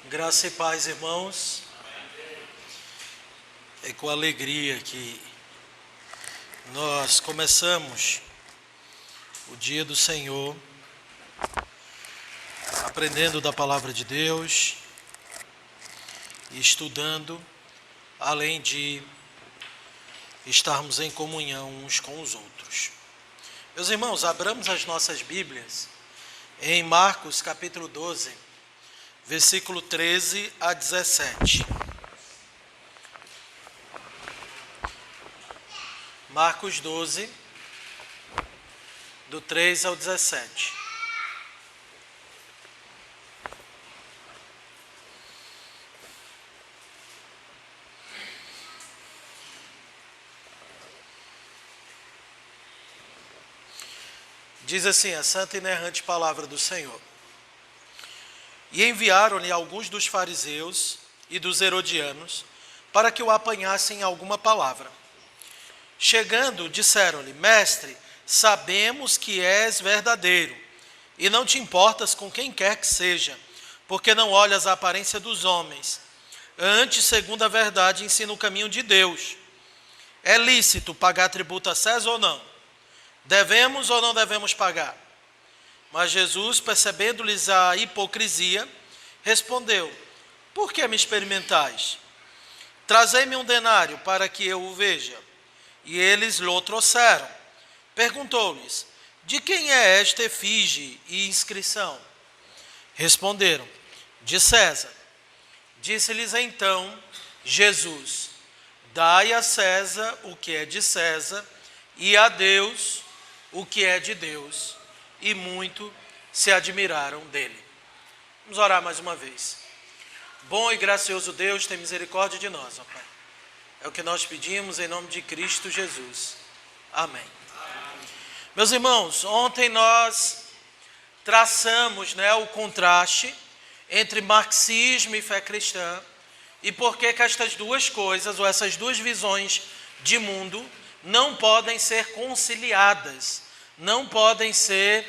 Graça e paz, irmãos. É com alegria que nós começamos o dia do Senhor, aprendendo da palavra de Deus e estudando, além de estarmos em comunhão uns com os outros. Meus irmãos, abramos as nossas Bíblias em Marcos capítulo 12, versículo 13 a 17. Marcos 12, do 3 ao 17. Diz assim a santa e inerrante palavra do Senhor. E enviaram-lhe alguns dos fariseus e dos herodianos para que o apanhassem em alguma palavra. Chegando, disseram-lhe: Mestre, sabemos que és verdadeiro e não te importas com quem quer que seja, porque não olhas a aparência dos homens. Antes, segundo a verdade, ensina o caminho de Deus. É lícito pagar tributo a César ou não? Devemos ou não devemos pagar? Mas Jesus, percebendo-lhes a hipocrisia, respondeu: Por que me experimentais? Trazei-me um denário para que eu o veja. E eles lhe trouxeram. Perguntou-lhes: De quem é esta efígie e inscrição? Responderam: De César. Disse-lhes então Jesus: Dai a César o que é de César, e a Deus o que é de Deus. E muito se admiraram dele. Vamos orar mais uma vez. Bom e gracioso Deus, tem misericórdia de nós, ó Pai. É o que nós pedimos em nome de Cristo Jesus. Amém. Meus irmãos, ontem nós traçamos, o contraste entre marxismo e fé cristã e por que estas duas coisas, ou essas duas visões de mundo, não podem ser conciliadas, não podem ser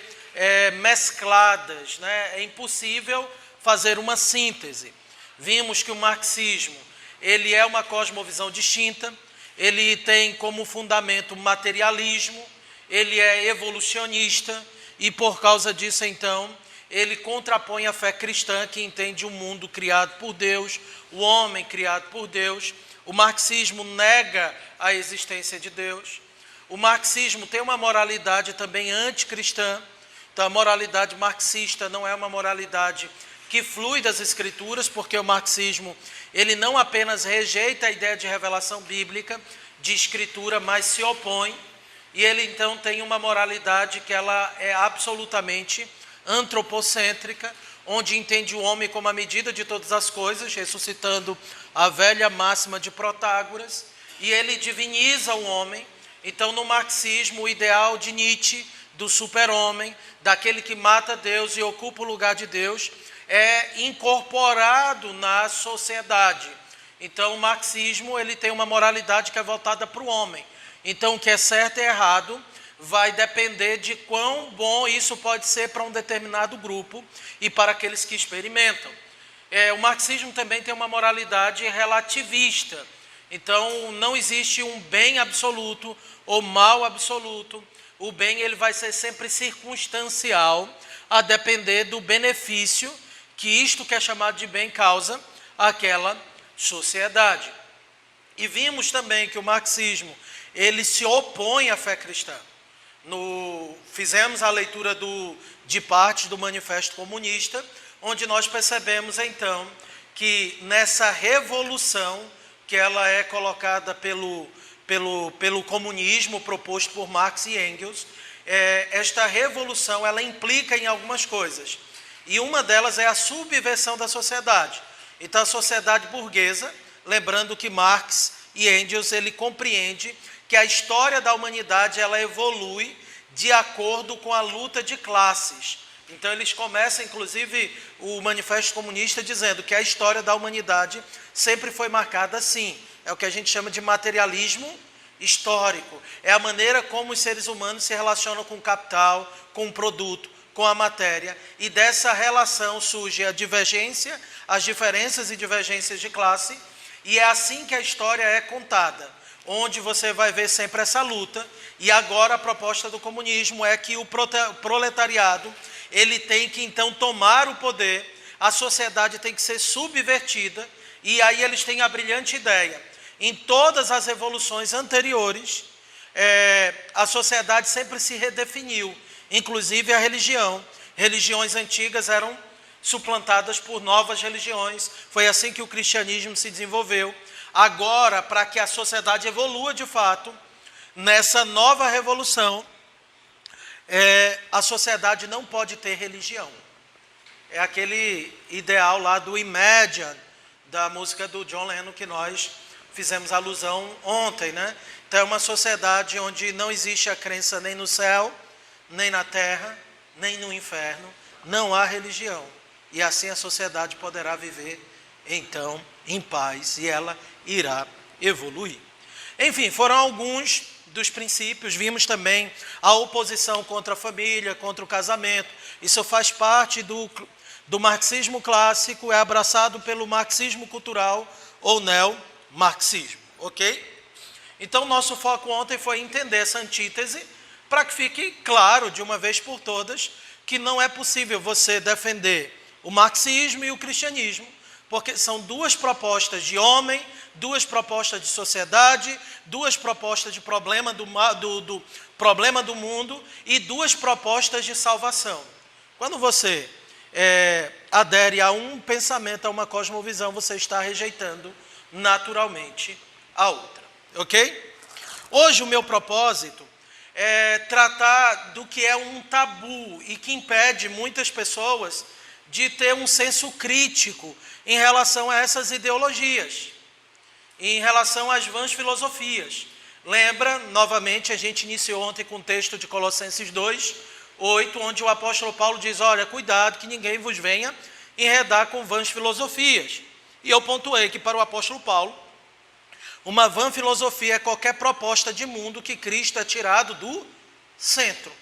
mescladas, É impossível fazer uma síntese. Vimos que o marxismo, ele é uma cosmovisão distinta, ele tem como fundamento o materialismo, ele é evolucionista e por causa disso, então, ele contrapõe a fé cristã que entende o mundo criado por Deus, o homem criado por Deus. O marxismo nega a existência de Deus. O marxismo tem uma moralidade também anticristã. Então, a moralidade marxista não é uma moralidade que flui das escrituras, porque o marxismo, ele não apenas rejeita a ideia de revelação bíblica, de escritura, mas se opõe, e ele então tem uma moralidade que ela é absolutamente antropocêntrica, onde entende o homem como a medida de todas as coisas, ressuscitando a velha máxima de Protágoras, e ele diviniza o homem. Então, no marxismo, o ideal de Nietzsche, do super-homem, daquele que mata Deus e ocupa o lugar de Deus, é incorporado na sociedade. Então, o marxismo, ele tem uma moralidade que é voltada para o homem. Então, o que é certo e errado vai depender de quão bom isso pode ser para um determinado grupo e para aqueles que experimentam. O marxismo também tem uma moralidade relativista. Então, não existe um bem absoluto ou mal absoluto. O bem, ele vai ser sempre circunstancial, a depender do benefício que isto que é chamado de bem causa àquela sociedade. E vimos também que o marxismo, ele se opõe à fé cristã. Fizemos a leitura de partes do Manifesto Comunista, onde nós percebemos então que nessa revolução que ela é colocada pelo comunismo proposto por Marx e Engels, esta revolução ela implica em algumas coisas. E uma delas é a subversão da sociedade. Então, a sociedade burguesa, lembrando que Marx e Engels, ele compreende que a história da humanidade ela evolui de acordo com a luta de classes. Então, eles começam, inclusive, o Manifesto Comunista dizendo que a história da humanidade sempre foi marcada assim. É o que a gente chama de materialismo histórico. É a maneira como os seres humanos se relacionam com o capital, com o produto, com a matéria, e dessa relação surge a divergência, as diferenças e divergências de classe, e é assim que a história é contada, onde você vai ver sempre essa luta. E agora a proposta do comunismo é que o proletariado, ele tem que então tomar o poder, a sociedade tem que ser subvertida, e aí eles têm a brilhante ideia. Em todas as revoluções anteriores, a sociedade sempre se redefiniu, inclusive a religião. Religiões antigas eram suplantadas por novas religiões. Foi assim que o cristianismo se desenvolveu. Agora, para que a sociedade evolua de fato, nessa nova revolução, a sociedade não pode ter religião. É aquele ideal lá do Imagine, da música do John Lennon, que nós fizemos alusão ontem, né? Então é uma sociedade onde não existe a crença nem no céu, nem na terra, nem no inferno. Não há religião. E assim a sociedade poderá viver, então, em paz, e ela irá evoluir. Enfim, foram alguns dos princípios. Vimos também a oposição contra a família, contra o casamento. Isso faz parte do marxismo clássico, é abraçado pelo marxismo cultural ou neomarxismo, ok? Então, nosso foco ontem foi entender essa antítese, para que fique claro, de uma vez por todas, que não é possível você defender o marxismo e o cristianismo, porque são duas propostas de homem, duas propostas de sociedade, duas propostas de problema do problema do mundo e duas propostas de salvação. Quando você adere a um pensamento, a uma cosmovisão, você está rejeitando naturalmente a outra, ok? Hoje o meu propósito é tratar do que é um tabu e que impede muitas pessoas de ter um senso crítico em relação a essas ideologias, em relação às vãs filosofias. Lembra, novamente, a gente iniciou ontem com o texto de Colossenses 2:8, onde o apóstolo Paulo diz, olha, cuidado que ninguém vos venha enredar com vãs filosofias. E eu pontuei que para o apóstolo Paulo, uma vã filosofia é qualquer proposta de mundo que Cristo é tirado do centro,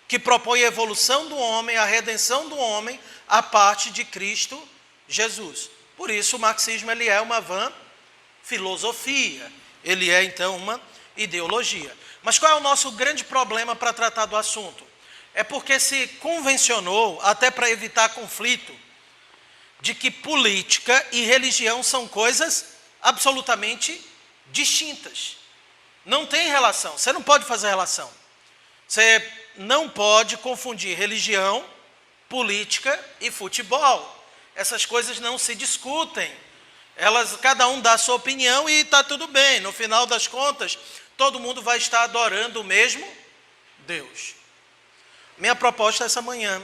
que propõe a evolução do homem, a redenção do homem, a parte de Cristo Jesus. Por isso o marxismo ele é uma vã filosofia, ele é então uma ideologia. Mas qual é o nosso grande problema para tratar do assunto? É porque se convencionou, até para evitar conflito, de que política e religião são coisas absolutamente distintas. Não tem relação, você não pode fazer relação. Você não pode confundir religião, política e futebol. Essas coisas não se discutem. Cada um dá a sua opinião e está tudo bem. No final das contas, todo mundo vai estar adorando o mesmo Deus. Minha proposta essa manhã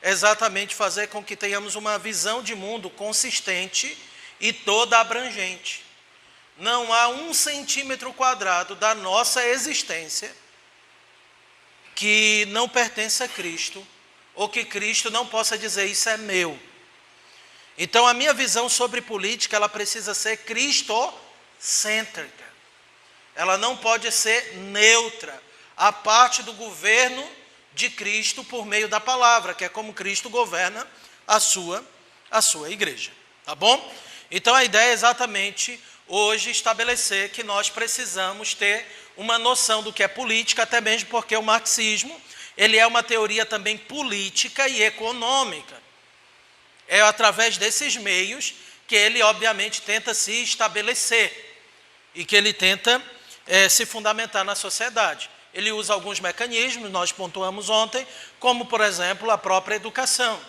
é exatamente fazer com que tenhamos uma visão de mundo consistente e toda abrangente. Não há 1 centímetro quadrado da nossa existência que não pertence a Cristo, ou que Cristo não possa dizer, isso é meu. Então a minha visão sobre política, ela precisa ser cristocêntrica. Ela não pode ser neutra, a parte do governo de Cristo por meio da palavra, que é como Cristo governa a sua igreja, tá bom? Então a ideia é exatamente hoje estabelecer que nós precisamos ter uma noção do que é política, até mesmo porque o marxismo, ele é uma teoria também política e econômica. É através desses meios que ele, obviamente, tenta se estabelecer e que ele tenta se fundamentar na sociedade. Ele usa alguns mecanismos, nós pontuamos ontem, como, por exemplo, a própria educação.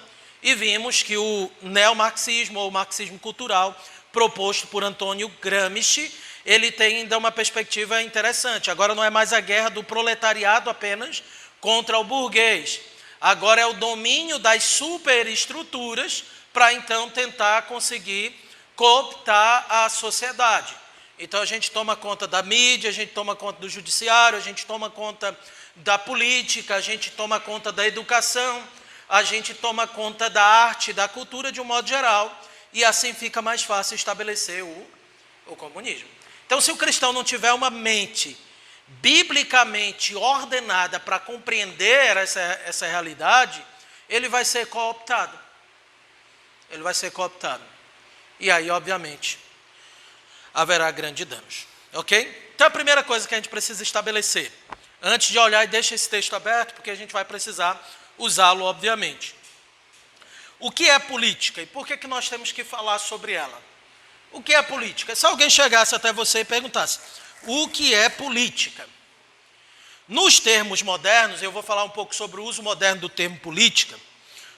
E vimos que o neomarxismo, ou marxismo cultural, proposto por Antônio Gramsci, ele tem ainda uma perspectiva interessante. Agora não é mais a guerra do proletariado apenas contra o burguês. Agora é o domínio das superestruturas para então tentar conseguir cooptar a sociedade. Então a gente toma conta da mídia, a gente toma conta do judiciário, a gente toma conta da política, a gente toma conta da educação, a gente toma conta da arte, da cultura de um modo geral, e assim fica mais fácil estabelecer o comunismo. Então, se o cristão não tiver uma mente biblicamente ordenada para compreender essa realidade, ele vai ser cooptado. Ele vai ser cooptado. E aí, obviamente, haverá grandes danos. Ok? Então, a primeira coisa que a gente precisa estabelecer, antes de olhar, e deixa esse texto aberto, porque a gente vai precisar usá-lo, obviamente. O que é política e por que nós temos que falar sobre ela? O que é política? Se alguém chegasse até você e perguntasse, o que é política? Nos termos modernos, eu vou falar um pouco sobre o uso moderno do termo política.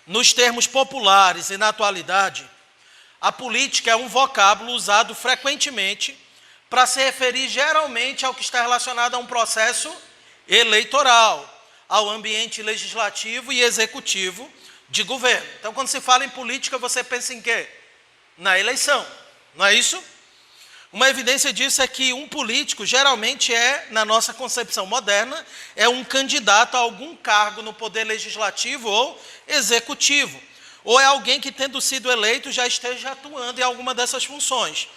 Nos termos populares e na atualidade, a política é um vocábulo usado frequentemente para se referir geralmente ao que está relacionado a um processo eleitoral, ao ambiente legislativo e executivo de governo. Então, quando se fala em política, você pensa em quê? Na eleição, não é isso? Uma evidência disso é que um político, geralmente na nossa concepção moderna, é um candidato a algum cargo no poder legislativo ou executivo, ou é alguém que, tendo sido eleito, já esteja atuando em alguma dessas funções,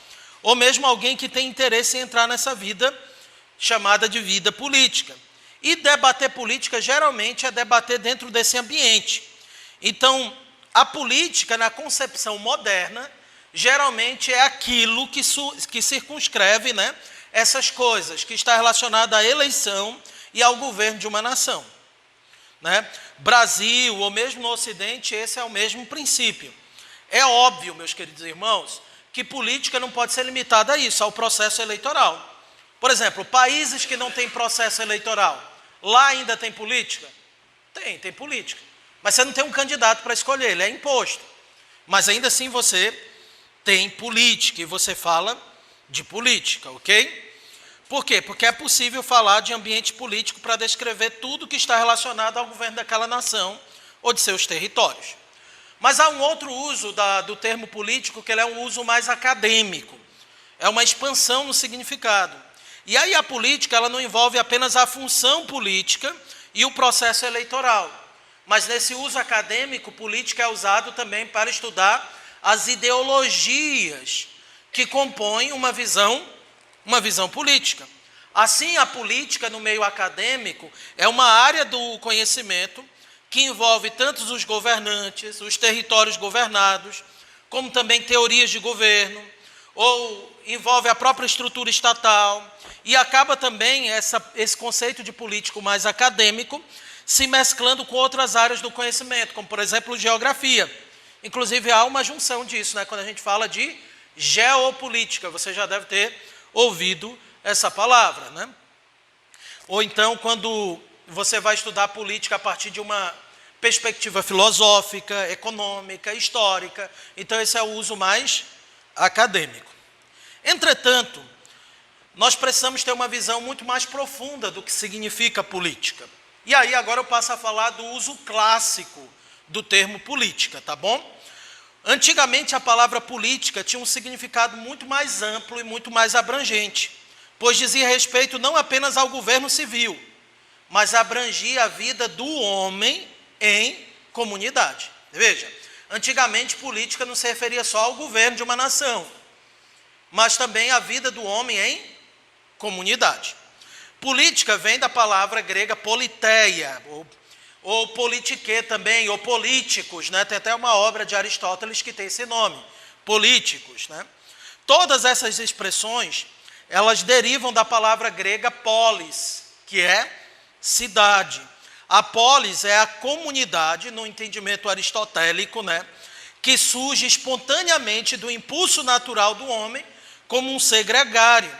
ou mesmo alguém que tem interesse em entrar nessa vida chamada de vida política. E debater política, geralmente, é debater dentro desse ambiente. Então, a política, na concepção moderna, geralmente é aquilo que circunscreve, né, essas coisas, que está relacionado à eleição e ao governo de uma nação. Né? Brasil, ou mesmo no Ocidente, esse é o mesmo princípio. É óbvio, meus queridos irmãos, que política não pode ser limitada a isso, ao processo eleitoral. Por exemplo, países que não têm processo eleitoral, lá ainda tem política? Tem política. Mas você não tem um candidato para escolher, ele é imposto. Mas ainda assim você tem política, e você fala de política, ok? Por quê? Porque é possível falar de ambiente político para descrever tudo que está relacionado ao governo daquela nação ou de seus territórios. Mas há um outro uso do termo político, que ele é um uso mais acadêmico. É uma expansão no significado. E aí a política, ela não envolve apenas a função política e o processo eleitoral. Mas nesse uso acadêmico, política é usado também para estudar as ideologias que compõem uma visão política. Assim, a política no meio acadêmico é uma área do conhecimento que envolve tanto os governantes, os territórios governados, como também teorias de governo, ou envolve a própria estrutura estatal, e acaba também esse conceito de político mais acadêmico se mesclando com outras áreas do conhecimento, como, por exemplo, geografia. Inclusive, há uma junção disso, né? Quando a gente fala de geopolítica, você já deve ter ouvido essa palavra, né? Ou então, quando você vai estudar política a partir de uma perspectiva filosófica, econômica, histórica, então esse é o uso mais acadêmico. Entretanto, nós precisamos ter uma visão muito mais profunda do que significa política. E aí agora eu passo a falar do uso clássico do termo política, tá bom? Antigamente a palavra política tinha um significado muito mais amplo e muito mais abrangente, pois dizia respeito não apenas ao governo civil, mas abrangia a vida do homem em comunidade. Veja, antigamente política não se referia só ao governo de uma nação, mas também à vida do homem em comunidade. Política vem da palavra grega politeia, ou politiquê também, ou políticos, né? Tem até uma obra de Aristóteles que tem esse nome, políticos, né? Todas essas expressões, elas derivam da palavra grega polis, que é cidade. A polis é a comunidade, no entendimento aristotélico, né? Que surge espontaneamente do impulso natural do homem como um ser gregário.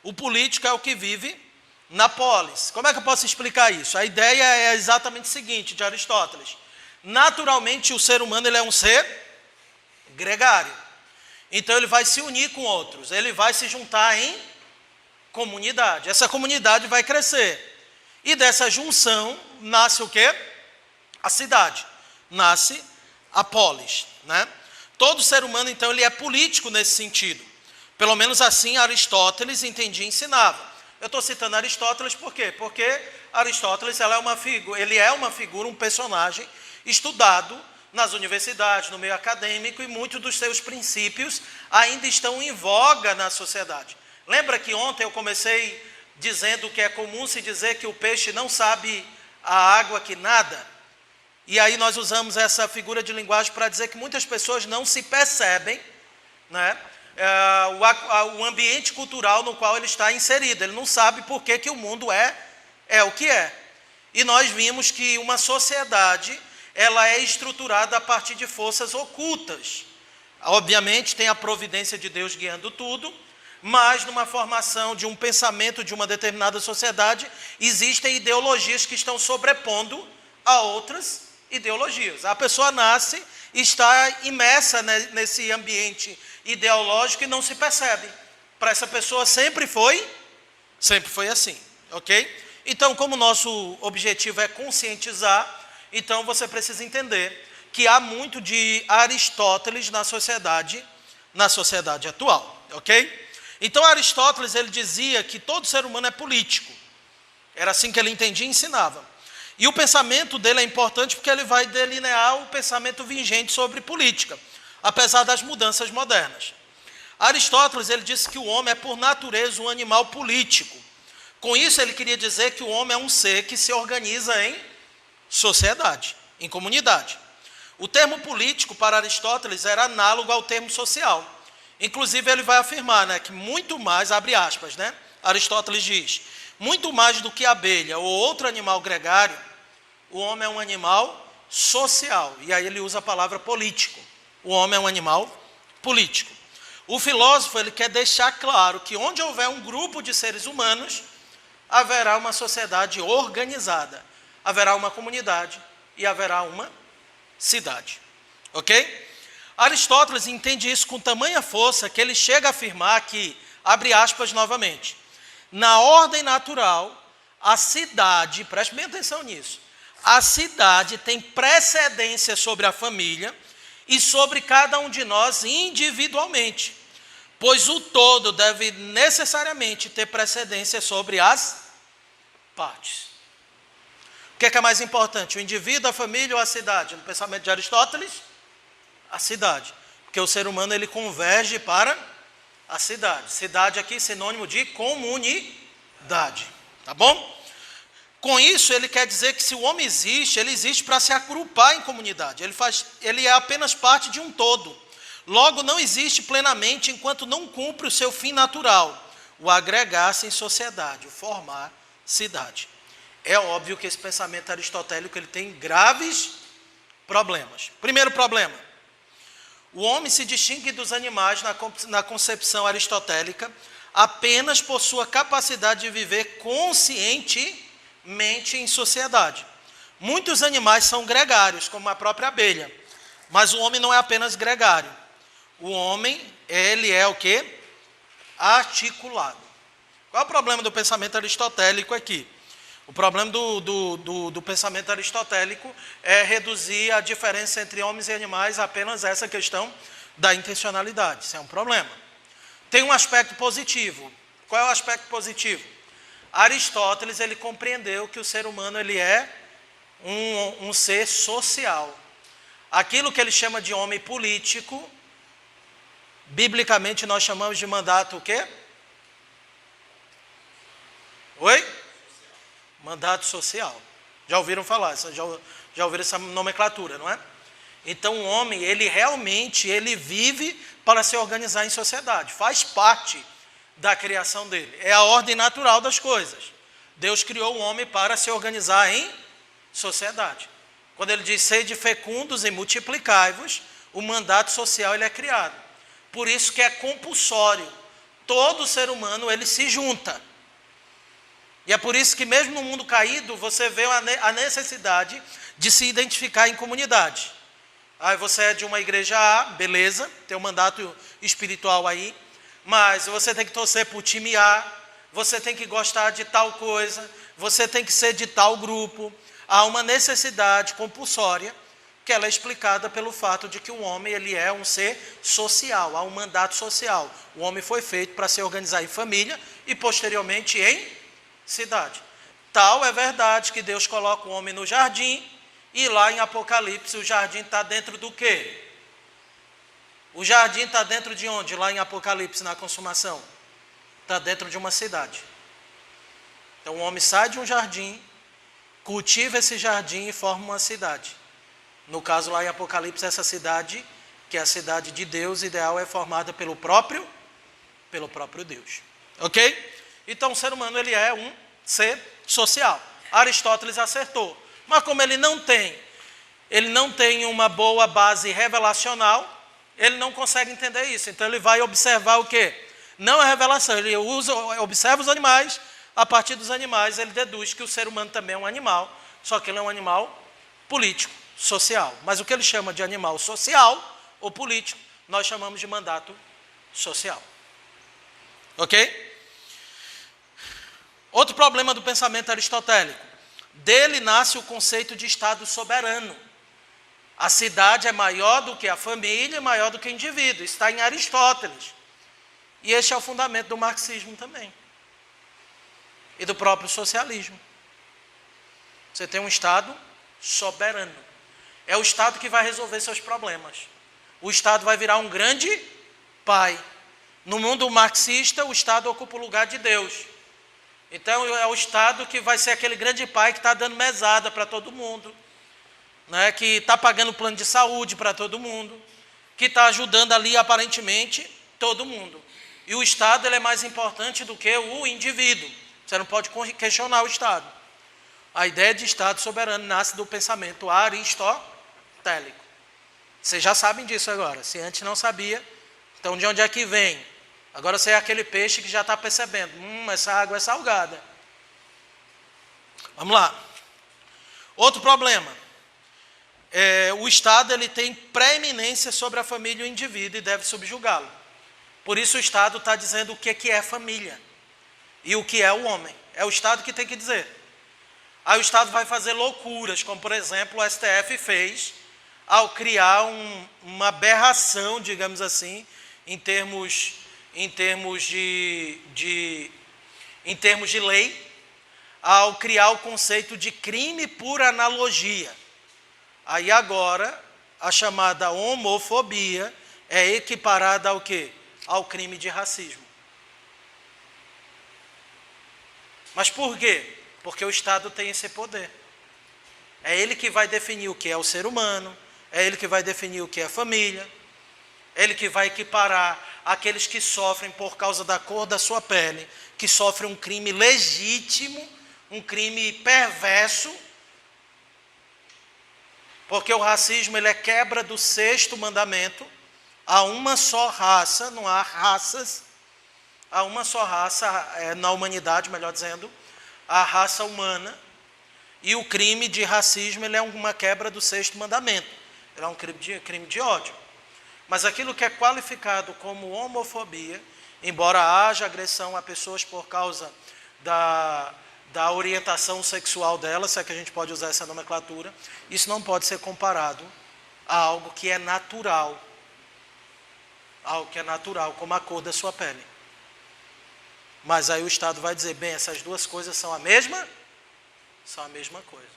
O político é o que vive na polis. Como é que eu posso explicar isso? A ideia é exatamente a seguinte, de Aristóteles. Naturalmente, o ser humano ele é um ser gregário. Então, ele vai se unir com outros. Ele vai se juntar em comunidade. Essa comunidade vai crescer. E dessa junção nasce o quê? A cidade. Nasce a polis, né? Todo ser humano, então, ele é político nesse sentido. Pelo menos assim Aristóteles entendia e ensinava. Eu estou citando Aristóteles por quê? Porque Aristóteles ele é uma figura, um personagem estudado nas universidades, no meio acadêmico, e muitos dos seus princípios ainda estão em voga na sociedade. Lembra que ontem eu comecei dizendo que é comum se dizer que o peixe não sabe a água que nada? E aí nós usamos essa figura de linguagem para dizer que muitas pessoas não se percebem, né, o ambiente cultural no qual ele está inserido. Ele não sabe por que o mundo é o que é. E nós vimos que uma sociedade, ela é estruturada a partir de forças ocultas. Obviamente tem a providência de Deus guiando tudo, mas numa formação de um pensamento de uma determinada sociedade, existem ideologias que estão sobrepondo a outras ideologias. A pessoa nasce e está imersa nesse ambiente ideológico e não se percebe. Para essa pessoa sempre foi assim, ok? Então, como o nosso objetivo é conscientizar, então você precisa entender que há muito de Aristóteles na sociedade atual, ok? Então Aristóteles, ele dizia que todo ser humano é político. Era assim que ele entendia e ensinava. E o pensamento dele é importante porque ele vai delinear o pensamento vigente sobre política, apesar das mudanças modernas. Aristóteles, ele disse que o homem é por natureza um animal político. Com isso ele queria dizer que o homem é um ser que se organiza em sociedade, em comunidade. O termo político para Aristóteles era análogo ao termo social. Inclusive ele vai afirmar, né, que muito mais, abre aspas, né, Aristóteles diz, muito mais do que a abelha ou outro animal gregário, o homem é um animal social. E aí ele usa a palavra político. O homem é um animal político. O filósofo, ele quer deixar claro que onde houver um grupo de seres humanos, haverá uma sociedade organizada, haverá uma comunidade e haverá uma cidade. Ok? Aristóteles entende isso com tamanha força que ele chega a afirmar que, abre aspas novamente, na ordem natural, a cidade, preste bem atenção nisso, a cidade tem precedência sobre a família e sobre cada um de nós individualmente, pois o todo deve necessariamente ter precedência sobre as partes. O que é mais importante, o indivíduo, a família ou a cidade? No pensamento de Aristóteles, a cidade, porque o ser humano ele converge para a cidade. Cidade aqui sinônimo de comunidade, tá bom? Com isso ele quer dizer que se o homem existe, ele existe para se agrupar em comunidade. Ele é apenas parte de um todo. Logo não existe plenamente enquanto não cumpre o seu fim natural, o agregar-se em sociedade, o formar cidade. É óbvio que esse pensamento aristotélico ele tem graves problemas. Primeiro problema: o homem se distingue dos animais na concepção aristotélica apenas por sua capacidade de viver conscientemente em sociedade. Muitos animais são gregários, como a própria abelha, mas o homem não é apenas gregário. O homem, ele é o quê? Articulado. Qual é o problema do pensamento aristotélico aqui? O problema do pensamento aristotélico é reduzir a diferença entre homens e animais a apenas essa questão da intencionalidade. Isso é um problema. Tem um aspecto positivo. Qual é o aspecto positivo? Aristóteles ele compreendeu que o ser humano ele é um ser social. Aquilo que ele chama de homem político, biblicamente nós chamamos de mandato o quê? Oi? Mandato social. Já ouviram falar? Já ouviram essa nomenclatura, não é? Então o homem, ele realmente, ele vive para se organizar em sociedade. Faz parte da criação dele. É a ordem natural das coisas. Deus criou o homem para se organizar em sociedade. Quando ele diz, sede fecundos e multiplicai-vos, o mandato social ele é criado. Por isso que é compulsório. Todo ser humano, ele se junta. E é por isso que mesmo no mundo caído, você vê a necessidade de se identificar em comunidade. Aí você é de uma igreja A, beleza, tem um mandato espiritual aí, mas você tem que torcer para o time A, você tem que gostar de tal coisa, você tem que ser de tal grupo. Há uma necessidade compulsória, que ela é explicada pelo fato de que o homem ele é um ser social, há um mandato social. O homem foi feito para se organizar em família e posteriormente em cidade. Tal é verdade que Deus coloca o homem no jardim e lá em Apocalipse o jardim está dentro do quê? O jardim está dentro de onde? Lá em Apocalipse, na consumação. Está dentro de uma cidade. Então o homem sai de um jardim, cultiva esse jardim e forma uma cidade. No caso lá em Apocalipse, essa cidade, que é a cidade de Deus ideal, é formada pelo próprio Deus. Ok? Então o ser humano ele é um ser social. Aristóteles acertou. Mas como ele não tem uma boa base revelacional, ele não consegue entender isso. Então ele vai observar o quê? Não a revelação, ele observa os animais, a partir dos animais ele deduz que o ser humano também é um animal, só que ele é um animal político, social. Mas o que ele chama de animal social ou político, nós chamamos de mandato social. Ok? Outro problema do pensamento aristotélico. Dele nasce o conceito de Estado soberano. A cidade é maior do que a família, maior do que o indivíduo. Está em Aristóteles. E este é o fundamento do marxismo também. E do próprio socialismo. Você tem um Estado soberano. É o Estado que vai resolver seus problemas. O Estado vai virar um grande pai. No mundo marxista, o Estado ocupa o lugar de Deus. Então é o Estado que vai ser aquele grande pai que está dando mesada para todo mundo, né? Que está pagando plano de saúde para todo mundo, que está ajudando ali aparentemente todo mundo. E o Estado ele é mais importante do que o indivíduo. Você não pode questionar o Estado. A ideia de Estado soberano nasce do pensamento aristotélico. Vocês já sabem disso agora. Se antes não sabia, então de onde é que vem? Agora você é aquele peixe que já está percebendo. Essa água é salgada. Vamos lá. Outro problema. O Estado ele tem preeminência sobre a família e o indivíduo e deve subjugá-lo. Por isso o Estado está dizendo o que é família e o que é o homem. É o Estado que tem que dizer. Aí o Estado vai fazer loucuras, como por exemplo o STF fez ao criar uma aberração, digamos assim, em termos de lei, ao criar o conceito de crime por analogia. Aí agora, a chamada homofobia é equiparada ao quê? Ao crime de racismo. Mas por quê? Porque o Estado tem esse poder. É ele que vai definir o que é o ser humano, é ele que vai definir o que é a família, é ele que vai equiparar aqueles que sofrem por causa da cor da sua pele, que sofrem um crime legítimo, um crime perverso, porque o racismo ele é quebra do 6º mandamento. Há uma só raça, não há raças, há uma só raça na humanidade, melhor dizendo, a raça humana, e o crime de racismo ele é uma quebra do 6º mandamento, ele é um crime de ódio. Mas aquilo que é qualificado como homofobia, embora haja agressão a pessoas por causa da orientação sexual delas, se é que a gente pode usar essa nomenclatura, isso não pode ser comparado a algo que é natural. Algo que é natural, como a cor da sua pele. Mas aí o Estado vai dizer, bem, essas duas coisas são a mesma? São a mesma coisa.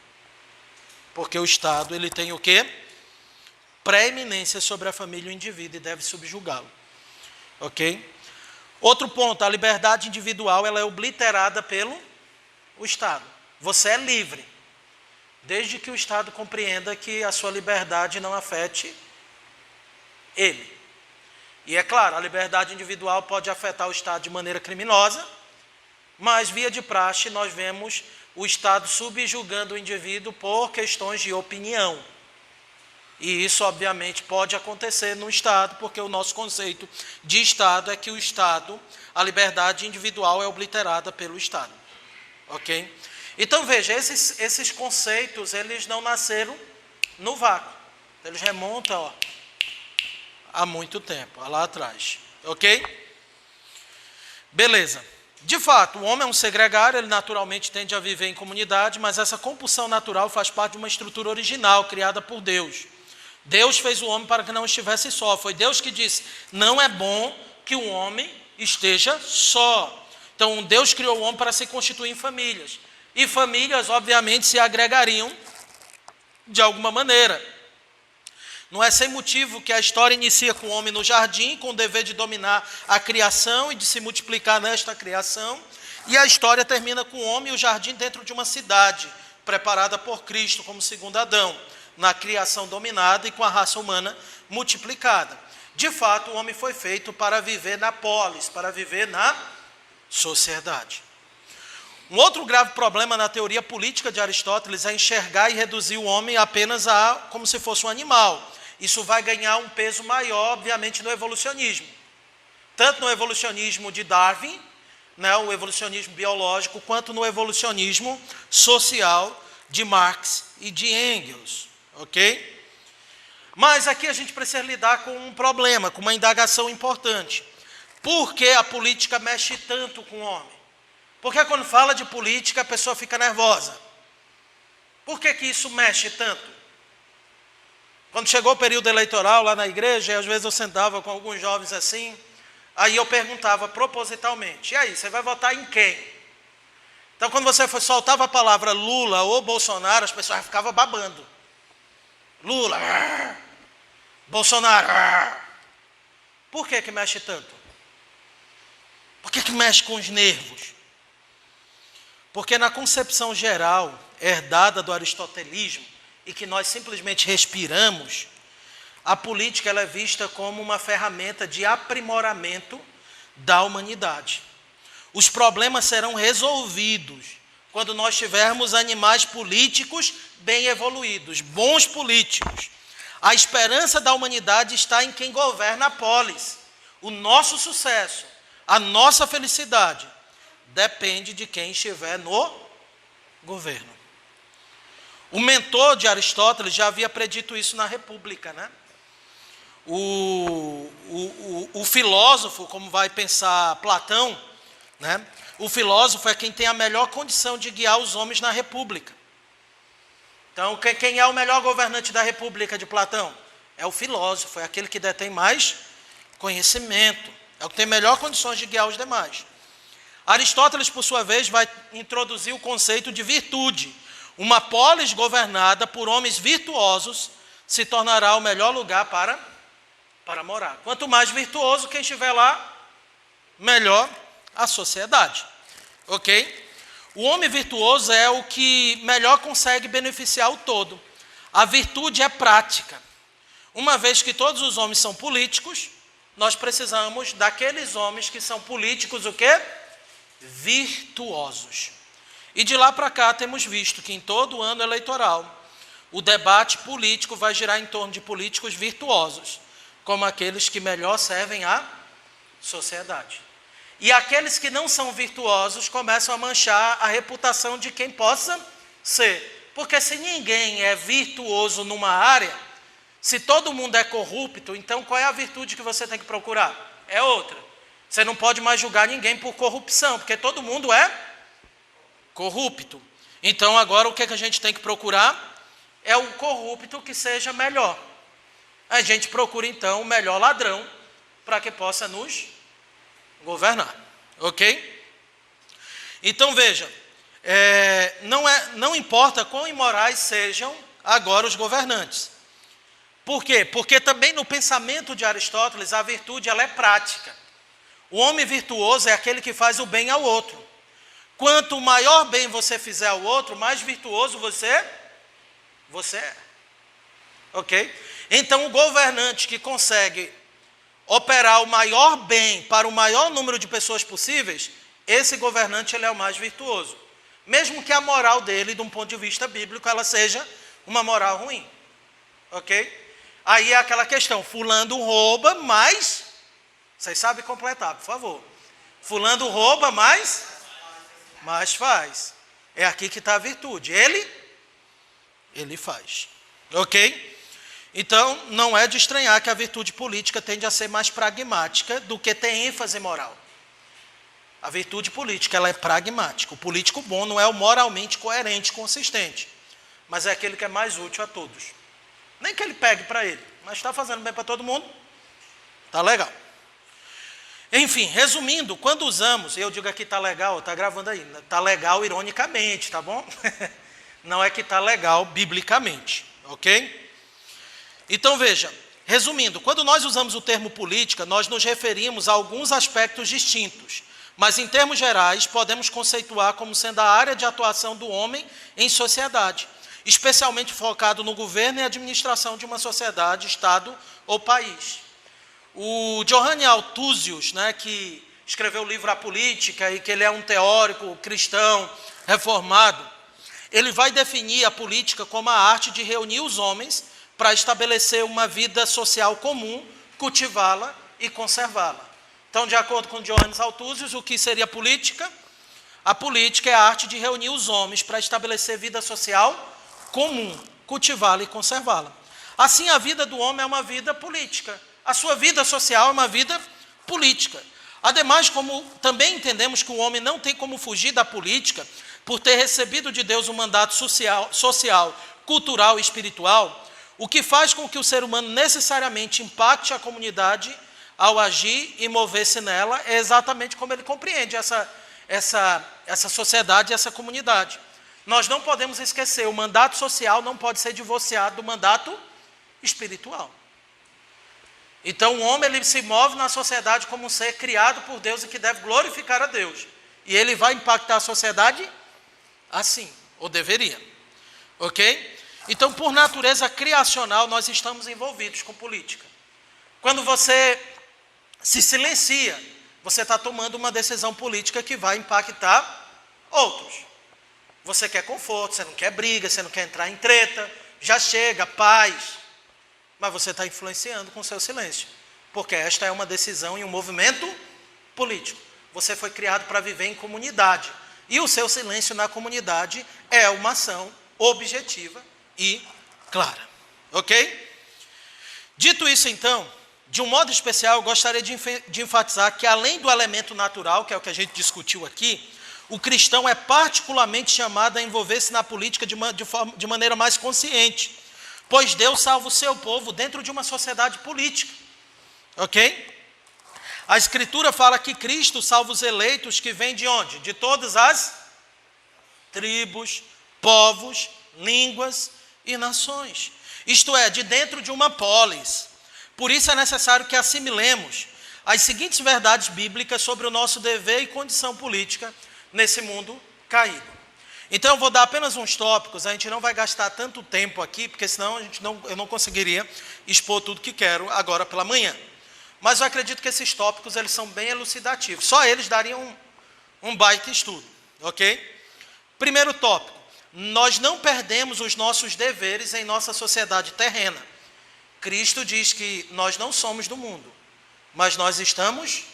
Porque o Estado, ele tem o quê? Preeminência sobre a família e o indivíduo e deve subjugá-lo. Ok? Outro ponto, a liberdade individual ela é obliterada pelo Estado. Você é livre, desde que o Estado compreenda que a sua liberdade não afete ele. E é claro, a liberdade individual pode afetar o Estado de maneira criminosa, mas via de praxe nós vemos o Estado subjugando o indivíduo por questões de opinião. E isso, obviamente, pode acontecer no Estado, porque o nosso conceito de Estado é que o Estado, a liberdade individual é obliterada pelo Estado. Ok? Então, veja, esses conceitos, eles não nasceram no vácuo. Eles remontam há muito tempo, lá atrás. Ok? Beleza. De fato, o homem é um ser gregário, ele naturalmente tende a viver em comunidade, mas essa compulsão natural faz parte de uma estrutura original, criada por Deus. Deus fez o homem para que não estivesse só. Foi Deus que disse, não é bom que o homem esteja só. Então, Deus criou o homem para se constituir em famílias. E famílias, obviamente, se agregariam de alguma maneira. Não é sem motivo que a história inicia com o homem no jardim, com o dever de dominar a criação e de se multiplicar nesta criação. E a história termina com o homem e o jardim dentro de uma cidade, preparada por Cristo como segundo Adão. na criação dominada e com a raça humana multiplicada. De fato, o homem foi feito para viver na polis, para viver na sociedade. Um outro grave problema na teoria política de Aristóteles é enxergar e reduzir o homem apenas como se fosse um animal. Isso vai ganhar um peso maior, obviamente, no evolucionismo. Tanto no evolucionismo de Darwin, né, o evolucionismo biológico, quanto no evolucionismo social de Marx e de Engels. Ok? Mas aqui a gente precisa lidar com um problema, com uma indagação importante. Por que a política mexe tanto com o homem? Porque quando fala de política, a pessoa fica nervosa. Por que isso mexe tanto? Quando chegou o período eleitoral lá na igreja, às vezes eu sentava com alguns jovens assim, aí eu perguntava propositalmente, e aí, você vai votar em quem? Então, quando você soltava a palavra Lula ou Bolsonaro, as pessoas ficavam babando. Lula, Bolsonaro. Por que mexe tanto? Por que mexe com os nervos? Porque na concepção geral, herdada do aristotelismo, e que nós simplesmente respiramos, a política ela é vista como uma ferramenta de aprimoramento da humanidade. Os problemas serão resolvidos quando nós tivermos animais políticos bem evoluídos, bons políticos. A esperança da humanidade está em quem governa a polis. O nosso sucesso, a nossa felicidade, depende de quem estiver no governo. O mentor de Aristóteles já havia predito isso na República, né? O filósofo, como vai pensar Platão, né? O filósofo é quem tem a melhor condição de guiar os homens na República. Então, quem é o melhor governante da República de Platão? É o filósofo, é aquele que detém mais conhecimento, é o que tem melhor condições de guiar os demais. Aristóteles, por sua vez, vai introduzir o conceito de virtude. Uma polis governada por homens virtuosos se tornará o melhor lugar para morar. Quanto mais virtuoso quem estiver lá, melhor a sociedade. Ok? O homem virtuoso é o que melhor consegue beneficiar o todo. A virtude é prática. Uma vez que todos os homens são políticos, nós precisamos daqueles homens que são políticos, o quê? Virtuosos. E de lá para cá temos visto que em todo ano eleitoral, o debate político vai girar em torno de políticos virtuosos, como aqueles que melhor servem à sociedade. E aqueles que não são virtuosos começam a manchar a reputação de quem possa ser. Porque se ninguém é virtuoso numa área, se todo mundo é corrupto, então qual é a virtude que você tem que procurar? É outra. Você não pode mais julgar ninguém por corrupção, porque todo mundo é corrupto. Então agora o que a gente tem que procurar? É o corrupto que seja melhor. A gente procura então o melhor ladrão para que possa nos governar, ok? Então veja, não importa quão imorais sejam agora os governantes. Por quê? Porque também no pensamento de Aristóteles a virtude ela é prática. O homem virtuoso é aquele que faz o bem ao outro. Quanto maior bem você fizer ao outro, mais virtuoso você é. Ok? Então o governante que consegue operar o maior bem para o maior número de pessoas possíveis, esse governante ele é o mais virtuoso. Mesmo que a moral dele, de um ponto de vista bíblico, ela seja uma moral ruim. Ok? Aí é aquela questão, fulano rouba, mas... Vocês sabem completar, por favor. Fulano rouba, mas faz. É aqui que está a virtude. Ele faz. Ok? Então, não é de estranhar que a virtude política tende a ser mais pragmática do que ter ênfase moral. A virtude política, ela é pragmática. O político bom não é o moralmente coerente, consistente, mas é aquele que é mais útil a todos. Nem que ele pegue para ele, mas está fazendo bem para todo mundo, está legal. Enfim, resumindo, quando usamos, eu digo aqui está legal, está gravando aí, está legal ironicamente, tá bom? Não é que está legal biblicamente, ok? Então veja, resumindo, quando nós usamos o termo política, nós nos referimos a alguns aspectos distintos, mas em termos gerais podemos conceituar como sendo a área de atuação do homem em sociedade. especialmente focado no governo e administração de uma sociedade, estado ou país. O Giovanni Althusius, que escreveu o livro A Política, e que ele é um teórico cristão reformado, ele vai definir a política como a arte de reunir os homens para estabelecer uma vida social comum, cultivá-la e conservá-la. Então, de acordo com Giovanni Althusius, o que seria política? A política é a arte de reunir os homens para estabelecer vida social comum, cultivá-la e conservá-la. Assim, a vida do homem é uma vida política. A sua vida social é uma vida política. Ademais, como também entendemos que o homem não tem como fugir da política, por ter recebido de Deus um mandato social, cultural e espiritual, o que faz com que o ser humano necessariamente impacte a comunidade ao agir e mover-se nela, é exatamente como ele compreende essa sociedade e essa comunidade. Nós não podemos esquecer, o mandato social não pode ser divorciado do mandato espiritual. Então, o homem ele se move na sociedade como um ser criado por Deus e que deve glorificar a Deus. E ele vai impactar a sociedade assim, ou deveria. Ok? Então, por natureza criacional, nós estamos envolvidos com política. Quando você se silencia, você está tomando uma decisão política que vai impactar outros. Você quer conforto, você não quer briga, você não quer entrar em treta, já chega, paz. Mas você está influenciando com o seu silêncio, porque esta é uma decisão e um movimento político. Você foi criado para viver em comunidade, e o seu silêncio na comunidade é uma ação objetiva e clara. Ok? Dito isso, então, de um modo especial, eu gostaria de enfatizar que, além do elemento natural, que é o que a gente discutiu aqui, o cristão é particularmente chamado a envolver-se na política de maneira mais consciente, pois Deus salva o seu povo dentro de uma sociedade política. Ok? A Escritura fala que Cristo salva os eleitos que vêm de onde? De todas as tribos, povos, línguas e nações. Isto é, de dentro de uma polis. Por isso é necessário que assimilemos as seguintes verdades bíblicas sobre o nosso dever e condição política nesse mundo caído. Então eu vou dar apenas uns tópicos, a gente não vai gastar tanto tempo aqui, porque senão eu não conseguiria expor tudo que quero agora pela manhã. Mas eu acredito que esses tópicos eles são bem elucidativos, só eles dariam um baita estudo, ok? Primeiro tópico, nós não perdemos os nossos deveres em nossa sociedade terrena. Cristo diz que nós não somos do mundo, mas nós estamos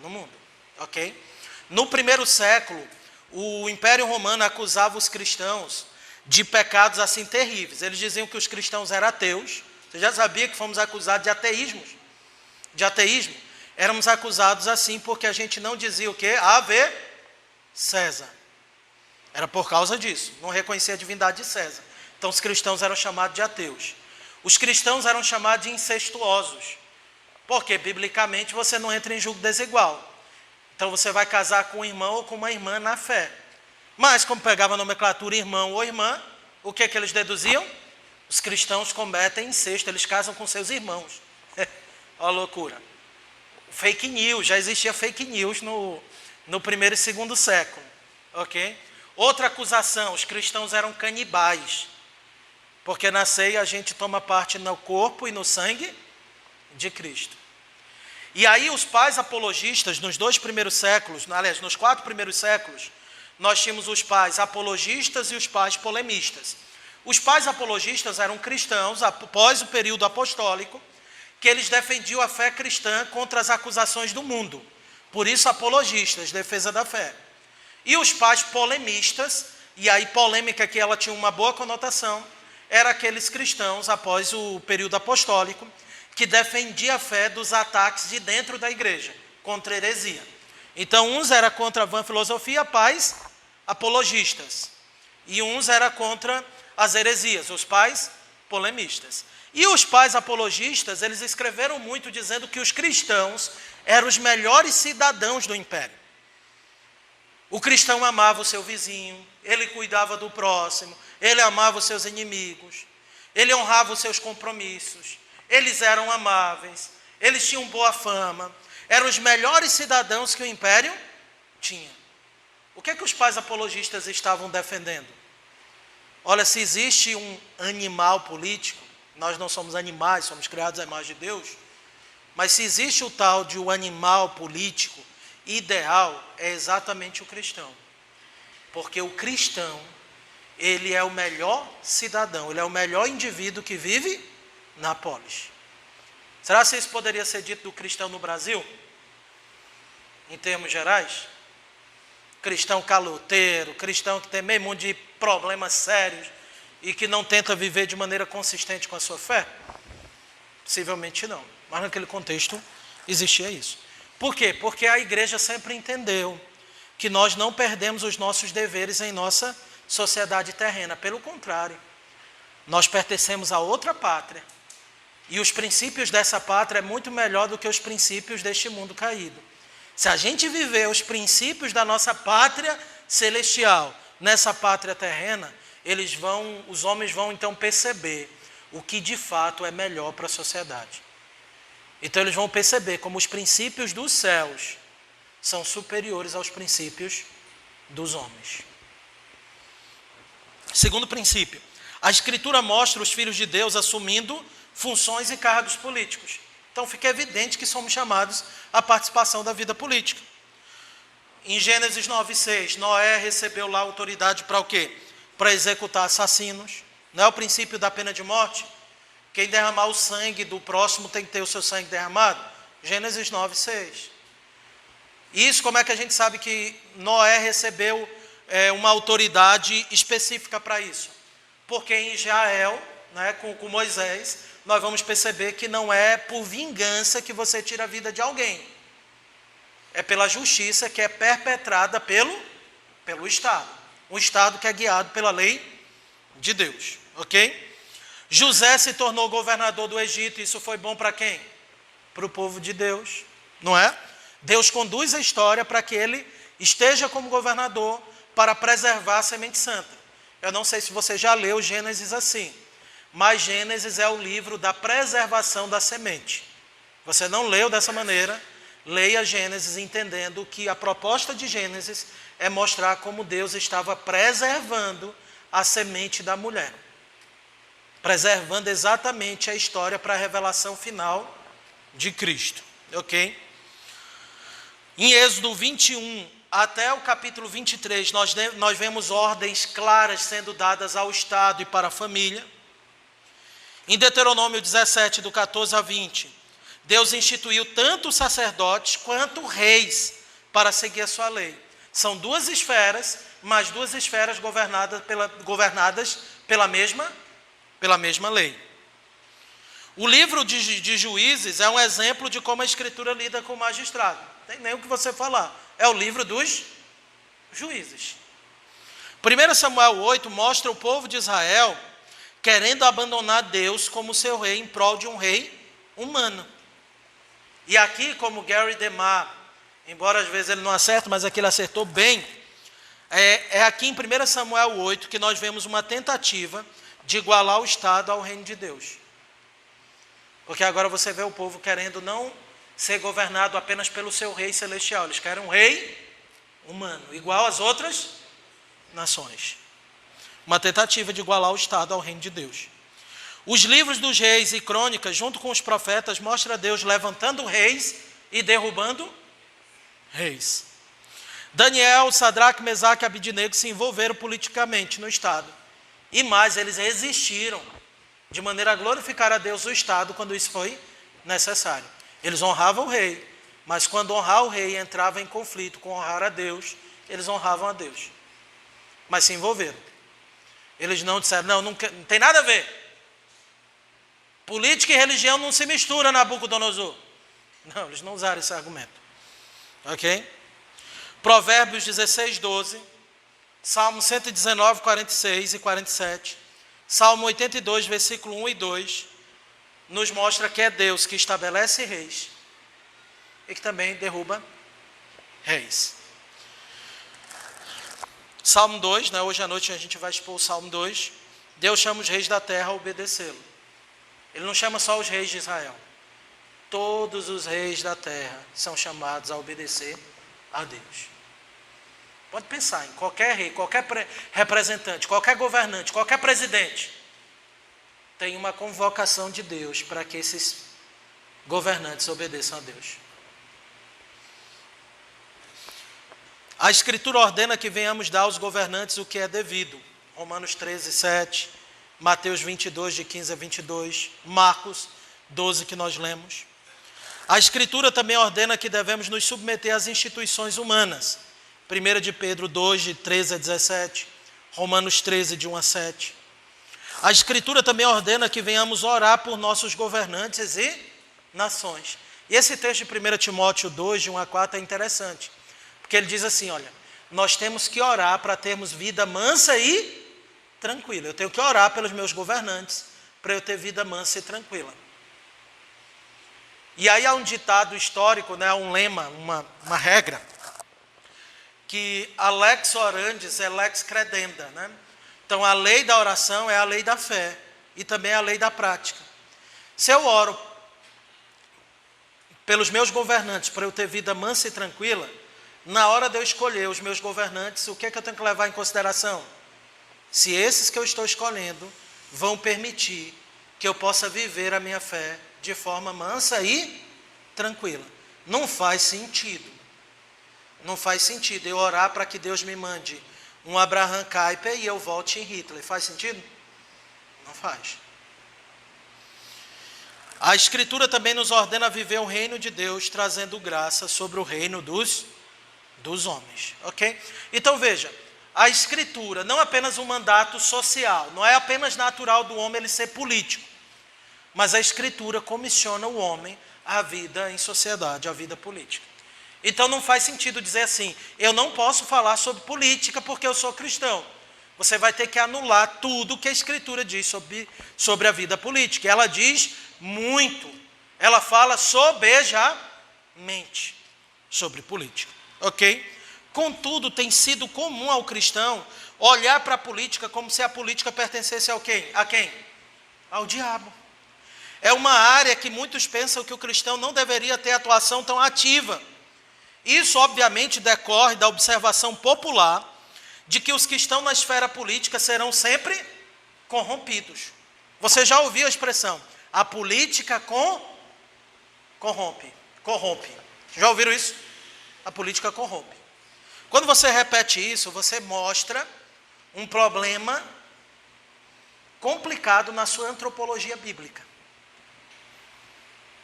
no mundo, ok? No primeiro século, o Império Romano acusava os cristãos de pecados assim terríveis. Eles diziam que os cristãos eram ateus. Você já sabia que fomos acusados de ateísmo? De ateísmo? Éramos acusados assim porque a gente não dizia o quê? Ave César. Era por causa disso, não reconhecia a divindade de César. Então os cristãos eram chamados de ateus. Os cristãos eram chamados de incestuosos, porque biblicamente você não entra em julgo desigual. Então você vai casar com um irmão ou com uma irmã na fé. Mas como pegava a nomenclatura irmão ou irmã, o que eles deduziam? Os cristãos cometem incesto, eles casam com seus irmãos. Olha a loucura. Fake news, já existia fake news no primeiro e segundo século. Ok? Outra acusação, os cristãos eram canibais. Porque na ceia a gente toma parte no corpo e no sangue de Cristo. E aí os pais apologistas, nos 2 primeiros séculos, aliás, nos 4 primeiros séculos, nós tínhamos os pais apologistas e os pais polemistas. Os pais apologistas eram cristãos, após o período apostólico, que eles defendiam a fé cristã contra as acusações do mundo. Por isso, apologistas, defesa da fé. E os pais polemistas, e aí polêmica que ela tinha uma boa conotação, eram aqueles cristãos, após o período apostólico, que defendia a fé dos ataques de dentro da igreja, contra a heresia. Então, uns eram contra a vã filosofia, pais apologistas. E uns eram contra as heresias, os pais polemistas. E os pais apologistas, eles escreveram muito dizendo que os cristãos eram os melhores cidadãos do império. O cristão amava o seu vizinho, ele cuidava do próximo, ele amava os seus inimigos, ele honrava os seus compromissos, eles eram amáveis, eles tinham boa fama, eram os melhores cidadãos que o império tinha. O que é que os pais apologistas estavam defendendo? Olha, se existe um animal político, nós não somos animais, somos criados à imagem de Deus, mas se existe o tal de um animal político ideal, é exatamente o cristão. Porque o cristão, ele é o melhor cidadão, ele é o melhor indivíduo que vive na polis. Será que isso poderia ser dito do cristão no Brasil? Em termos gerais? Cristão caloteiro, cristão que tem meio mundo de problemas sérios e que não tenta viver de maneira consistente com a sua fé? Possivelmente não. Mas naquele contexto existia isso. Por quê? Porque a igreja sempre entendeu que nós não perdemos os nossos deveres em nossa sociedade terrena. Pelo contrário, nós pertencemos a outra pátria. E os princípios dessa pátria é muito melhor do que os princípios deste mundo caído. Se a gente viver os princípios da nossa pátria celestial nessa pátria terrena, os homens vão então perceber o que de fato é melhor para a sociedade. Então eles vão perceber como os princípios dos céus são superiores aos princípios dos homens. Segundo princípio, a Escritura mostra os filhos de Deus assumindo funções e cargos políticos. Então fica evidente que somos chamados à participação da vida política. Em Gênesis 9:6, Noé recebeu lá autoridade para o quê? Para executar assassinos. Não é o princípio da pena de morte? Quem derramar o sangue do próximo tem que ter o seu sangue derramado? Gênesis 9:6. Isso, como é que a gente sabe que Noé recebeu uma autoridade específica para isso? Porque em Israel, né, com Moisés, nós vamos perceber que não é por vingança que você tira a vida de alguém. É pela justiça que é perpetrada pelo Estado. Um Estado que é guiado pela lei de Deus. Ok? José se tornou governador do Egito. Isso foi bom para quem? Para o povo de Deus. Não é? Deus conduz a história para que ele esteja como governador para preservar a semente santa. Eu não sei se você já leu Gênesis assim, mas Gênesis é o livro da preservação da semente. Você não leu dessa maneira, leia Gênesis entendendo que a proposta de Gênesis é mostrar como Deus estava preservando a semente da mulher. Preservando exatamente a história para a revelação final de Cristo. Ok? Em Êxodo 21 até o capítulo 23, nós vemos ordens claras sendo dadas ao Estado e para a família. Em Deuteronômio 17, do 14 a 20, Deus instituiu tanto sacerdotes quanto reis para seguir a sua lei. São duas esferas, mas duas esferas governadas pela mesma lei. O livro de Juízes é um exemplo de como a Escritura lida com o magistrado. Não tem nem o que você falar. É o livro dos juízes. 1 Samuel 8 mostra o povo de Israel querendo abandonar Deus como seu rei em prol de um rei humano. E aqui, como Gary DeMar, embora às vezes ele não acerte, mas aqui ele acertou bem, é aqui em 1 Samuel 8 que nós vemos uma tentativa de igualar o Estado ao reino de Deus. Porque agora você vê o povo querendo não ser governado apenas pelo seu rei celestial. Eles querem um rei humano, igual às outras nações. Uma tentativa de igualar o Estado ao reino de Deus. Os livros dos reis e crônicas, junto com os profetas, mostram Deus levantando reis e derrubando reis. Daniel, Sadraque, Mesaque e Abidnego se envolveram politicamente no Estado. E mais, eles resistiram de maneira a glorificar a Deus o Estado quando isso foi necessário. Eles honravam o rei, mas quando honrar o rei entrava em conflito com honrar a Deus, eles honravam a Deus. Mas se envolveram. Eles não disseram, não tem nada a ver. Política e religião não se misturam, Nabucodonosor. Não, eles não usaram esse argumento. Ok? Provérbios 16, 12. Salmo 119, 46 e 47. Salmo 82, versículo 1 e 2. Nos mostra que é Deus que estabelece reis e que também derruba reis. Salmo 2, né? Hoje à noite a gente vai expor o Salmo 2. Deus chama os reis da terra a obedecê-lo. Ele não chama só os reis de Israel. Todos os reis da terra são chamados a obedecer a Deus. Pode pensar em qualquer rei, qualquer representante, qualquer governante, qualquer presidente. Tem uma convocação de Deus para que esses governantes obedeçam a Deus. A Escritura ordena que venhamos dar aos governantes o que é devido. Romanos 13, 7, Mateus 22, de 15 a 22, Marcos 12, que nós lemos. A Escritura também ordena que devemos nos submeter às instituições humanas. 1 de Pedro 2, de 13 a 17, Romanos 13, de 1 a 7. A Escritura também ordena que venhamos orar por nossos governantes e nações. E esse texto de 1 Timóteo 2, de 1 a 4, é interessante. Porque ele diz assim, olha, nós temos que orar para termos vida mansa e tranquila. Eu tenho que orar pelos meus governantes para eu ter vida mansa e tranquila. E aí há um ditado histórico, né, um lema, uma regra, que a lex orandis é lex credenda, né? Então a lei da oração é a lei da fé e também a lei da prática. Se eu oro pelos meus governantes para eu ter vida mansa e tranquila, na hora de eu escolher os meus governantes, o que é que eu tenho que levar em consideração? Se esses que eu estou escolhendo vão permitir que eu possa viver a minha fé de forma mansa e tranquila. Não faz sentido. Não faz sentido eu orar para que Deus me mande um Abraham Kuyper e eu volte em Hitler. Faz sentido? Não faz. A Escritura também nos ordena viver o reino de Deus, trazendo graça sobre o reino dos homens. Ok? Então veja, a Escritura não é apenas um mandato social, não é apenas natural do homem ele ser político, mas a Escritura comissiona o homem à vida em sociedade, à vida política. Então não faz sentido dizer assim, eu não posso falar sobre política porque eu sou cristão. Você vai ter que anular tudo que a Escritura diz sobre a vida política. Ela diz muito, ela fala sobejamente sobre política, ok? Contudo, tem sido comum ao cristão olhar para a política como se a política pertencesse a quem? Ao diabo. É uma área que muitos pensam que o cristão não deveria ter atuação tão ativa. Isso, obviamente, decorre da observação popular de que os que estão na esfera política serão sempre corrompidos. Você já ouviu a expressão, a política corrompe. Já ouviram isso? A política corrompe. Quando você repete isso, você mostra um problema complicado na sua antropologia bíblica.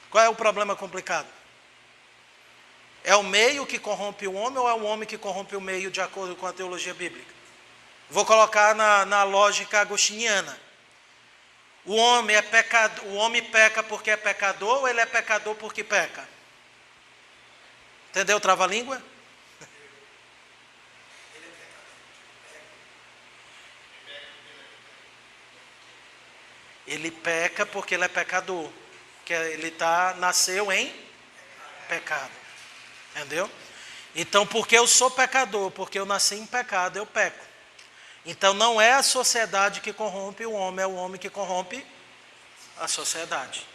Qual é o problema complicado? É o meio que corrompe o homem ou é o homem que corrompe o meio de acordo com a teologia bíblica? Vou colocar na lógica agostiniana. O homem peca porque é pecador ou ele é pecador porque peca? Entendeu, trava-língua? Ele peca porque ele é pecador. Que ele nasceu em pecado. Entendeu? Então, porque eu sou pecador, porque eu nasci em pecado, eu peco. Então, não é a sociedade que corrompe o homem, é o homem que corrompe a sociedade.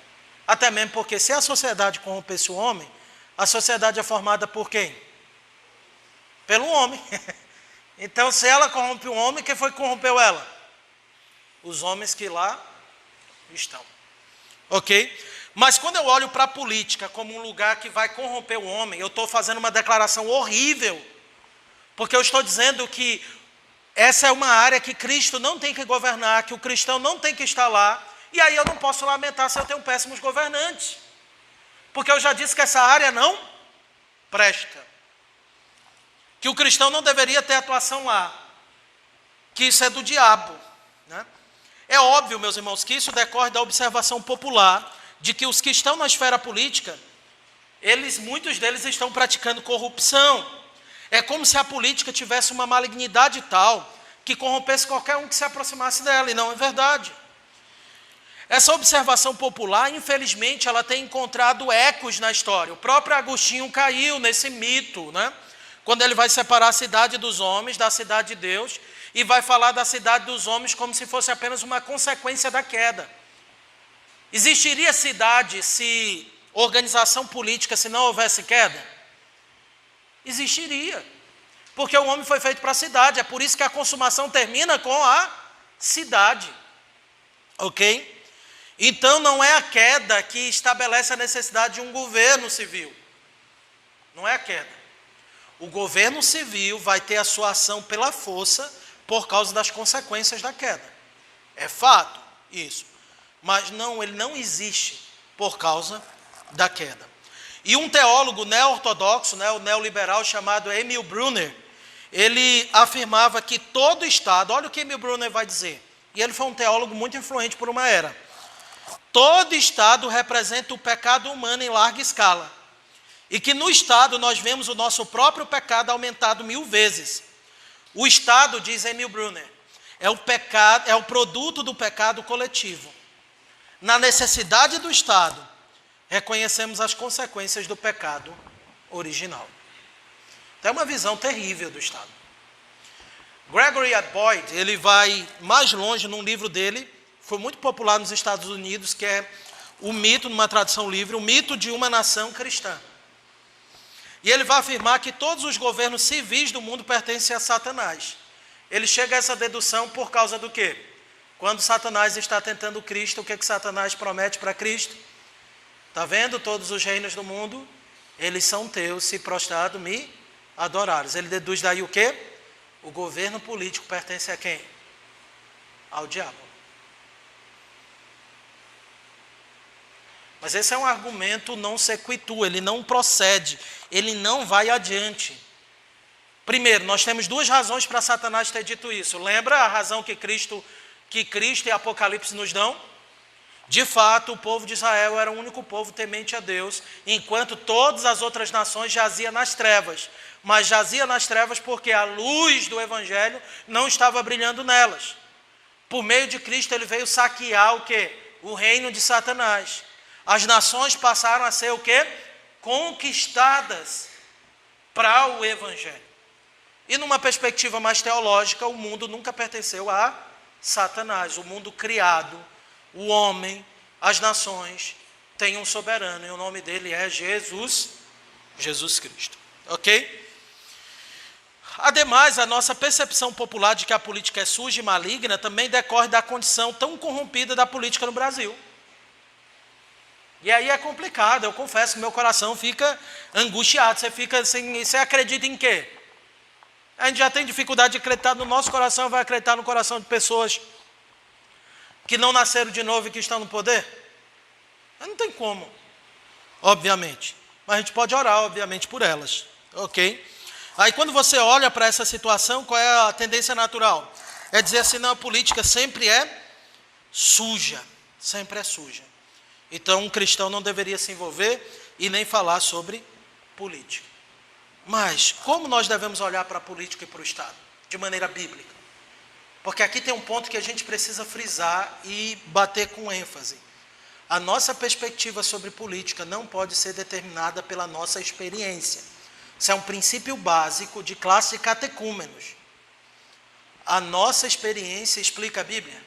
Até mesmo porque se a sociedade corrompesse o homem, a sociedade é formada por quem? Pelo homem. Então, se ela corrompe o homem, quem foi que corrompeu ela? Os homens que lá estão. Ok? Mas quando eu olho para a política como um lugar que vai corromper o homem, eu estou fazendo uma declaração horrível, porque eu estou dizendo que essa é uma área que Cristo não tem que governar, que o cristão não tem que estar lá, e aí eu não posso lamentar se eu tenho péssimos governantes, porque eu já disse que essa área não presta, que o cristão não deveria ter atuação lá, que isso é do diabo, né? É óbvio, meus irmãos, que isso decorre da observação popular de que os que estão na esfera política, muitos deles estão praticando corrupção. É como se a política tivesse uma malignidade tal que corrompesse qualquer um que se aproximasse dela, e não é verdade. Essa observação popular, infelizmente, ela tem encontrado ecos na história. O próprio Agostinho caiu nesse mito, né? Quando ele vai separar a cidade dos homens da cidade de Deus, e vai falar da cidade dos homens como se fosse apenas uma consequência da queda. Existiria cidade se organização política, se não houvesse queda? Existiria. Porque o homem foi feito para a cidade, é por isso que a consumação termina com a cidade. Ok? Então não é a queda que estabelece a necessidade de um governo civil. Não é a queda. O governo civil vai ter a sua ação pela força por causa das consequências da queda. É fato isso. Mas não, ele não existe por causa da queda. E um teólogo neo-ortodoxo, o neoliberal chamado Emil Brunner, ele afirmava que todo Estado, olha o que Emil Brunner vai dizer, e ele foi um teólogo muito influente por uma era. Todo Estado representa o pecado humano em larga escala. E que no Estado nós vemos o nosso próprio pecado aumentado 1000 vezes. O Estado, diz Emil Brunner, é o produto do pecado coletivo. Na necessidade do Estado, reconhecemos as consequências do pecado original. Então é uma visão terrível do Estado. Gregory Boyd, ele vai mais longe num livro dele, foi muito popular nos Estados Unidos, que é o mito, numa tradução livre, o mito de uma nação cristã. E ele vai afirmar que todos os governos civis do mundo pertencem a Satanás. Ele chega a essa dedução por causa do quê? Quando Satanás está tentando Cristo, o que Satanás promete para Cristo? Está vendo todos os reinos do mundo? Eles são teus, se prostrado me adorares. Ele deduz daí o quê? O governo político pertence a quem? Ao diabo. Mas esse é um argumento non sequitur, ele não procede, ele não vai adiante. Primeiro, nós temos duas razões para Satanás ter dito isso. Lembra a razão que Cristo e Apocalipse nos dão? De fato, o povo de Israel era o único povo temente a Deus, enquanto todas as outras nações jaziam nas trevas. Mas jazia nas trevas porque a luz do Evangelho não estava brilhando nelas. Por meio de Cristo, ele veio saquear o quê? O reino de Satanás. As nações passaram a ser o quê? Conquistadas para o Evangelho. E numa perspectiva mais teológica, o mundo nunca pertenceu a Satanás. O mundo criado, o homem, as nações, têm um soberano, e o nome dele é Jesus Cristo. Ok? Ademais, a nossa percepção popular de que a política é suja e maligna também decorre da condição tão corrompida da política no Brasil. E aí é complicado, eu confesso que meu coração fica angustiado. Você fica assim, você acredita em quê? A gente já tem dificuldade de acreditar no nosso coração, vai acreditar no coração de pessoas que não nasceram de novo e que estão no poder? Não tem como, obviamente. Mas a gente pode orar, obviamente, por elas. Ok? Aí quando você olha para essa situação, qual é a tendência natural? É dizer assim, não, a política sempre é suja. Sempre é suja. Então um cristão não deveria se envolver e nem falar sobre política. Mas como nós devemos olhar para a política e para o Estado? De maneira bíblica. Porque aqui tem um ponto que a gente precisa frisar e bater com ênfase. A nossa perspectiva sobre política não pode ser determinada pela nossa experiência. Isso é um princípio básico de classe de catecúmenos. A nossa experiência explica a Bíblia?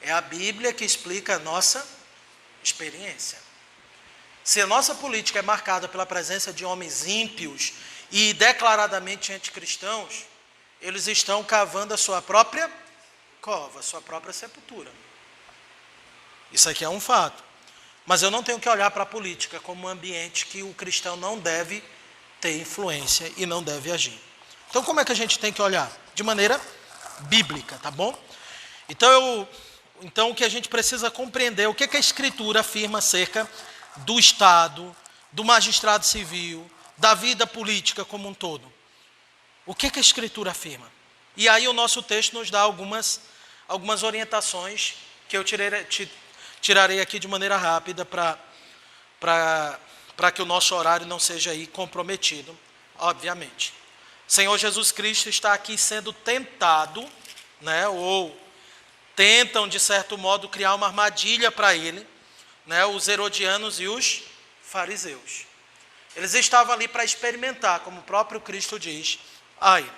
É a Bíblia que explica a nossa experiência. Se a nossa política é marcada pela presença de homens ímpios e declaradamente anticristãos, eles estão cavando a sua própria cova, a sua própria sepultura. Isso aqui é um fato. Mas eu não tenho que olhar para a política como um ambiente que o cristão não deve ter influência e não deve agir. Então, como é que a gente tem que olhar? De maneira bíblica, tá bom? Então, o que a gente precisa compreender, o que a Escritura afirma acerca do Estado, do magistrado civil, da vida política como um todo. O que a Escritura afirma? E aí o nosso texto nos dá algumas orientações que eu tirarei aqui de maneira rápida para que o nosso horário não seja aí comprometido, obviamente. O Senhor Jesus Cristo está aqui sendo tentado, ou tentam, de certo modo, criar uma armadilha para ele, os herodianos e os fariseus. Eles estavam ali para experimentar, como o próprio Cristo diz a ele.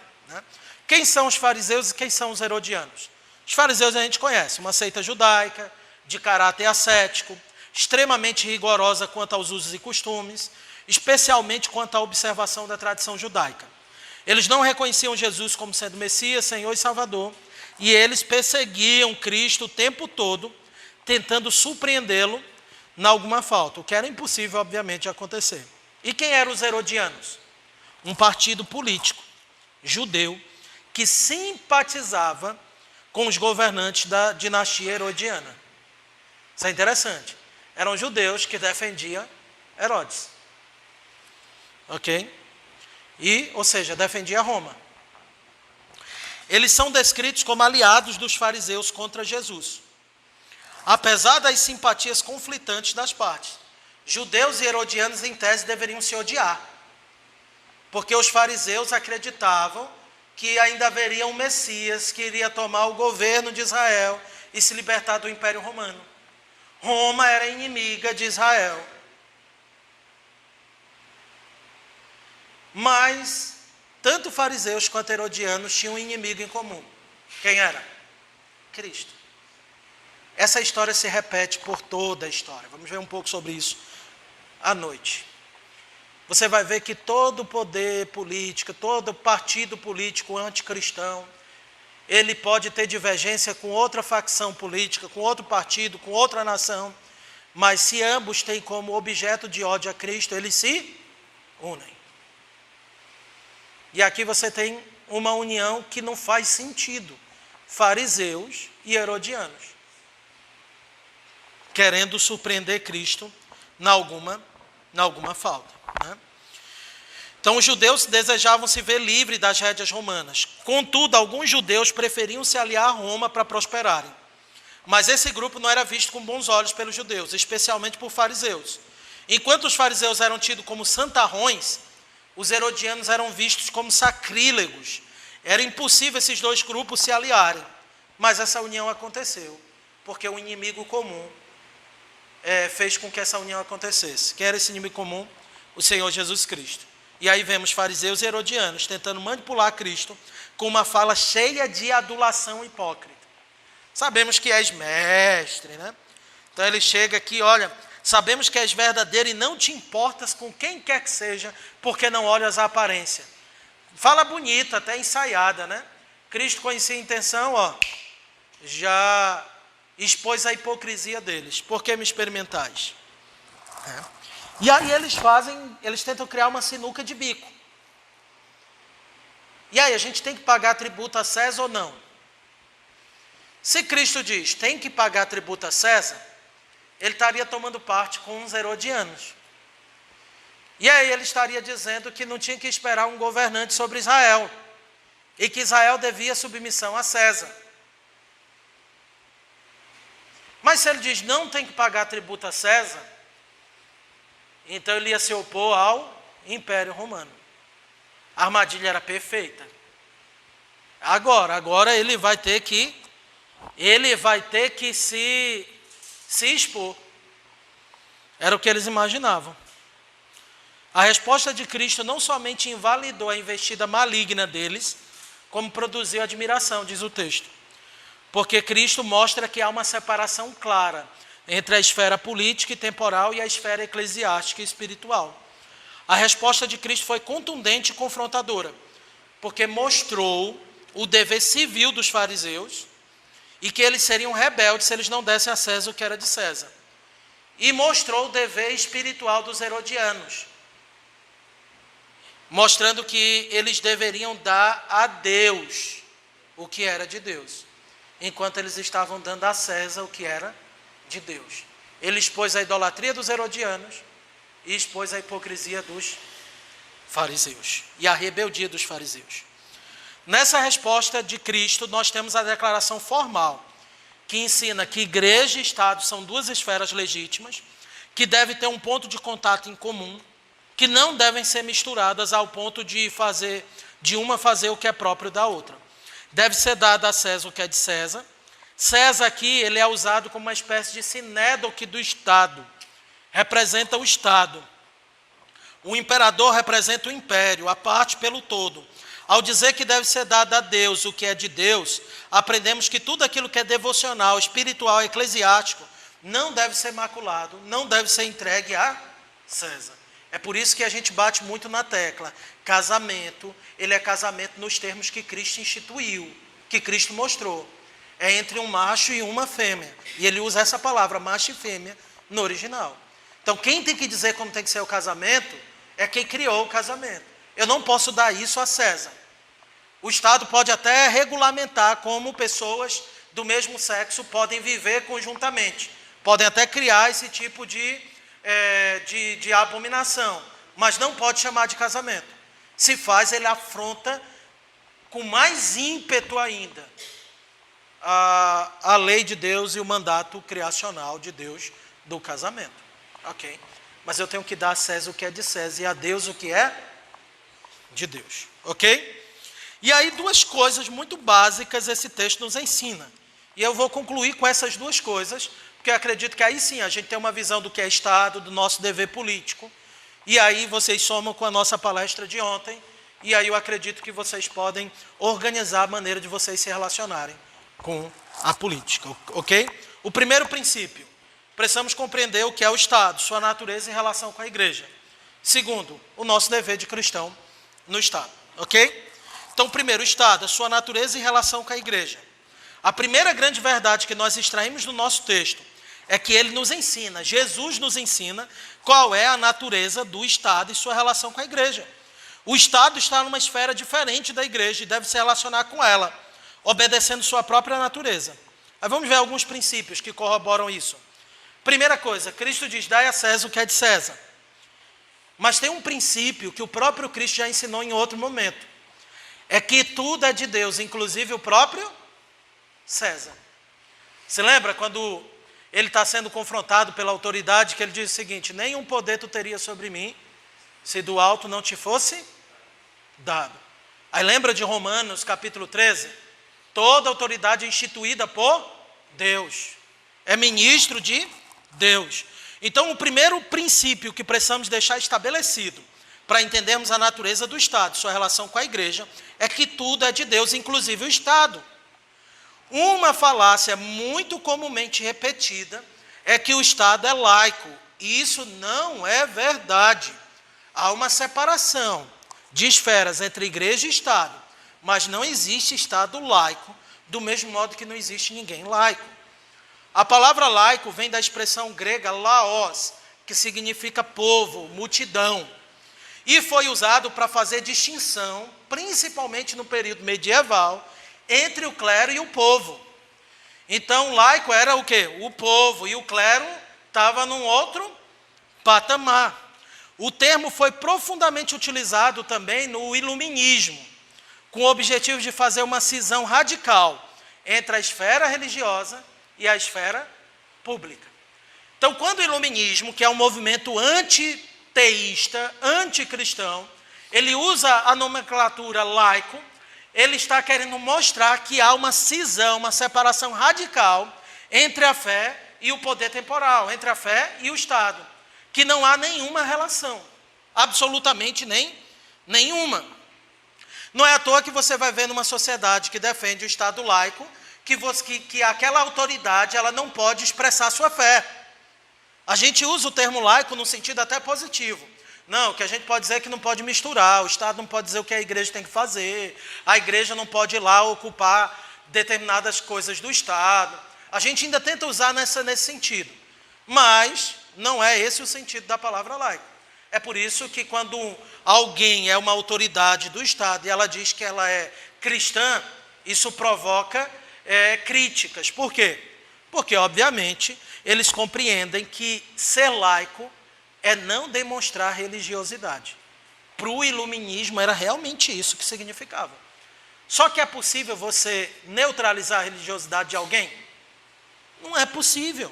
Quem são os fariseus e quem são os herodianos? Os fariseus a gente conhece, uma seita judaica, de caráter ascético, extremamente rigorosa quanto aos usos e costumes, especialmente quanto à observação da tradição judaica. Eles não reconheciam Jesus como sendo Messias, Senhor e Salvador. E eles perseguiam Cristo o tempo todo, tentando surpreendê-lo em alguma falta, o que era impossível, obviamente, de acontecer. E quem eram os herodianos? Um partido político judeu que simpatizava com os governantes da dinastia herodiana. Isso é interessante. Eram judeus que defendiam Herodes. Ok? Ou seja, defendia Roma. Eles são descritos como aliados dos fariseus contra Jesus. Apesar das simpatias conflitantes das partes. Judeus e herodianos, em tese, deveriam se odiar. Porque os fariseus acreditavam que ainda haveria um Messias que iria tomar o governo de Israel e se libertar do Império Romano. Roma era inimiga de Israel. Mas tanto fariseus quanto herodianos tinham um inimigo em comum. Quem era? Cristo. Essa história se repete por toda a história. Vamos ver um pouco sobre isso à noite. Você vai ver que todo poder político, todo partido político anticristão, ele pode ter divergência com outra facção política, com outro partido, com outra nação, mas se ambos têm como objeto de ódio a Cristo, eles se unem. E aqui você tem uma união que não faz sentido. Fariseus e herodianos. Querendo surpreender Cristo em alguma falta. Né? Então os judeus desejavam se ver livres das rédeas romanas. Contudo, alguns judeus preferiam se aliar a Roma para prosperarem. Mas esse grupo não era visto com bons olhos pelos judeus, especialmente por fariseus. Enquanto os fariseus eram tidos como santarrões, os herodianos eram vistos como sacrílegos. Era impossível esses dois grupos se aliarem. Mas essa união aconteceu, porque o inimigo comum fez com que essa união acontecesse. Quem era esse inimigo comum? O Senhor Jesus Cristo. E aí vemos fariseus e herodianos tentando manipular Cristo com uma fala cheia de adulação hipócrita. Sabemos que és mestre, né? Então ele chega aqui, olha, sabemos que és verdadeiro e não te importas com quem quer que seja, porque não olhas a aparência. Fala bonita, até ensaiada, né? Cristo conhecia a intenção, já expôs a hipocrisia deles. Por que me experimentais? E aí eles tentam criar uma sinuca de bico. E aí, a gente tem que pagar tributo a César ou não? Se Cristo diz, tem que pagar tributo a César, ele estaria tomando parte com os herodianos. E aí ele estaria dizendo que não tinha que esperar um governante sobre Israel. E que Israel devia submissão a César. Mas se ele diz, não tem que pagar tributo a César, então ele ia se opor ao Império Romano. A armadilha era perfeita. Agora ele vai ter que se expor. Era o que eles imaginavam. A resposta de Cristo não somente invalidou a investida maligna deles, como produziu admiração, diz o texto. Porque Cristo mostra que há uma separação clara entre a esfera política e temporal e a esfera eclesiástica e espiritual. A resposta de Cristo foi contundente e confrontadora, porque mostrou o dever civil dos fariseus e que eles seriam rebeldes se eles não dessem a César o que era de César. E mostrou o dever espiritual dos herodianos, mostrando que eles deveriam dar a Deus o que era de Deus, enquanto eles estavam dando a César o que era de Deus. Ele expôs a idolatria dos herodianos e expôs a hipocrisia dos fariseus e a rebeldia dos fariseus. Nessa resposta de Cristo, nós temos a declaração formal, que ensina que igreja e Estado são duas esferas legítimas, que devem ter um ponto de contato em comum, que não devem ser misturadas ao ponto de uma fazer o que é próprio da outra. Deve ser dado a César o que é de César. César aqui, ele é usado como uma espécie de sinédoque do Estado. Representa o Estado. O imperador representa o império, a parte pelo todo. Ao dizer que deve ser dado a Deus o que é de Deus, aprendemos que tudo aquilo que é devocional, espiritual, eclesiástico, não deve ser maculado, não deve ser entregue a César. É por isso que a gente bate muito na tecla. Casamento, ele é casamento nos termos que Cristo instituiu, que Cristo mostrou. É entre um macho e uma fêmea. E ele usa essa palavra, macho e fêmea, no original. Então, quem tem que dizer como tem que ser o casamento é quem criou o casamento. Eu não posso dar isso a César. O Estado pode até regulamentar como pessoas do mesmo sexo podem viver conjuntamente. Podem até criar esse tipo de abominação. Mas não pode chamar de casamento. Se faz, ele afronta com mais ímpeto ainda a lei de Deus e o mandato criacional de Deus do casamento. Ok? Mas eu tenho que dar a César o que é de César e a Deus o que é de Deus. Ok? E aí duas coisas muito básicas esse texto nos ensina. E eu vou concluir com essas duas coisas, porque eu acredito que aí sim a gente tem uma visão do que é Estado, do nosso dever político. E aí vocês somam com a nossa palestra de ontem, e aí eu acredito que vocês podem organizar a maneira de vocês se relacionarem com a política, ok? O primeiro princípio, precisamos compreender o que é o Estado, sua natureza em relação com a igreja. Segundo, o nosso dever de cristão no Estado, ok? Então, primeiro, o Estado, a sua natureza em relação com a igreja. A primeira grande verdade que nós extraímos do nosso texto é que ele nos ensina, Jesus nos ensina qual é a natureza do Estado e sua relação com a igreja. O Estado está numa esfera diferente da igreja e deve se relacionar com ela, obedecendo sua própria natureza. Aí vamos ver alguns princípios que corroboram isso. Primeira coisa, Cristo diz, dai a César o que é de César. Mas tem um princípio que o próprio Cristo já ensinou em outro momento. É que tudo é de Deus, inclusive o próprio César. Se lembra quando ele está sendo confrontado pela autoridade, que ele diz o seguinte, nenhum poder tu teria sobre mim, se do alto não te fosse dado. Aí lembra de Romanos capítulo 13? Toda autoridade é instituída por Deus. É ministro de Deus. Então o primeiro princípio que precisamos deixar estabelecido para entendermos a natureza do Estado, sua relação com a igreja, é que tudo é de Deus, inclusive o Estado. Uma falácia muito comumente repetida é que o Estado é laico. E isso não é verdade. Há uma separação de esferas entre igreja e Estado, mas não existe Estado laico, do mesmo modo que não existe ninguém laico. A palavra laico vem da expressão grega laos, que significa povo, multidão, e foi usado para fazer distinção, principalmente no período medieval, entre o clero e o povo. Então, laico era o quê? O povo, e o clero estava num outro patamar. O termo foi profundamente utilizado também no iluminismo, com o objetivo de fazer uma cisão radical entre a esfera religiosa e a esfera pública. Então, quando o iluminismo, que é um movimento antiteísta, anticristão, ele usa a nomenclatura laico, ele está querendo mostrar que há uma cisão, uma separação radical entre a fé e o poder temporal, entre a fé e o Estado, que não há nenhuma relação, absolutamente nenhuma. Não é à toa que você vai ver numa sociedade que defende o Estado laico, que aquela autoridade ela não pode expressar sua fé. A gente usa o termo laico no sentido até positivo. Não, que a gente pode dizer que não pode misturar, o Estado não pode dizer o que a igreja tem que fazer, a igreja não pode ir lá ocupar determinadas coisas do Estado. A gente ainda tenta usar nesse sentido, mas não é esse o sentido da palavra laico. É por isso que quando alguém é uma autoridade do Estado e ela diz que ela é cristã, isso provoca críticas. Por quê? Porque, obviamente, eles compreendem que ser laico é não demonstrar religiosidade. Para o iluminismo era realmente isso que significava. Só que é possível você neutralizar a religiosidade de alguém? Não é possível.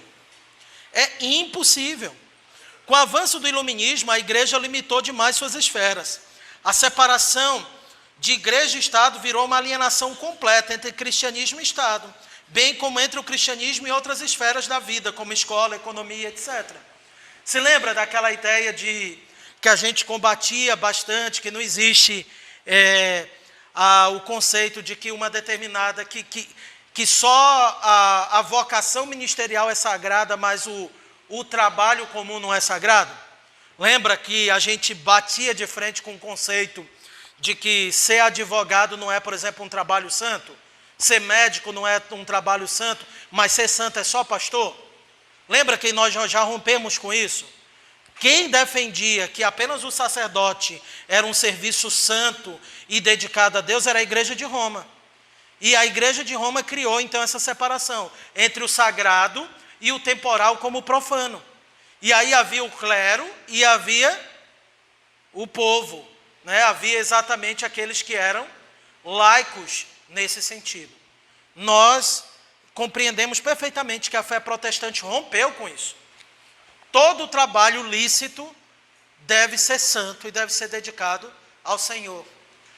É impossível. Com o avanço do iluminismo, a igreja limitou demais suas esferas. A separação de igreja e Estado virou uma alienação completa entre cristianismo e Estado, bem como entre o cristianismo e outras esferas da vida, como escola, economia, etc. Se lembra daquela ideia que a gente combatia bastante, que não existe o conceito de que uma determinada, que só a vocação ministerial é sagrada, mas o trabalho comum não é sagrado? Lembra que a gente batia de frente com o conceito de que ser advogado não é, por exemplo, um trabalho santo? Ser médico não é um trabalho santo, mas ser santo é só pastor? Lembra que nós já rompemos com isso? Quem defendia que apenas o sacerdote era um serviço santo e dedicado a Deus era a Igreja de Roma. E a Igreja de Roma criou então essa separação entre o sagrado e o temporal como profano. E aí havia o clero e havia o povo, né? Havia exatamente aqueles que eram laicos nesse sentido. Nós compreendemos perfeitamente que a fé protestante rompeu com isso. Todo trabalho lícito deve ser santo e deve ser dedicado ao Senhor.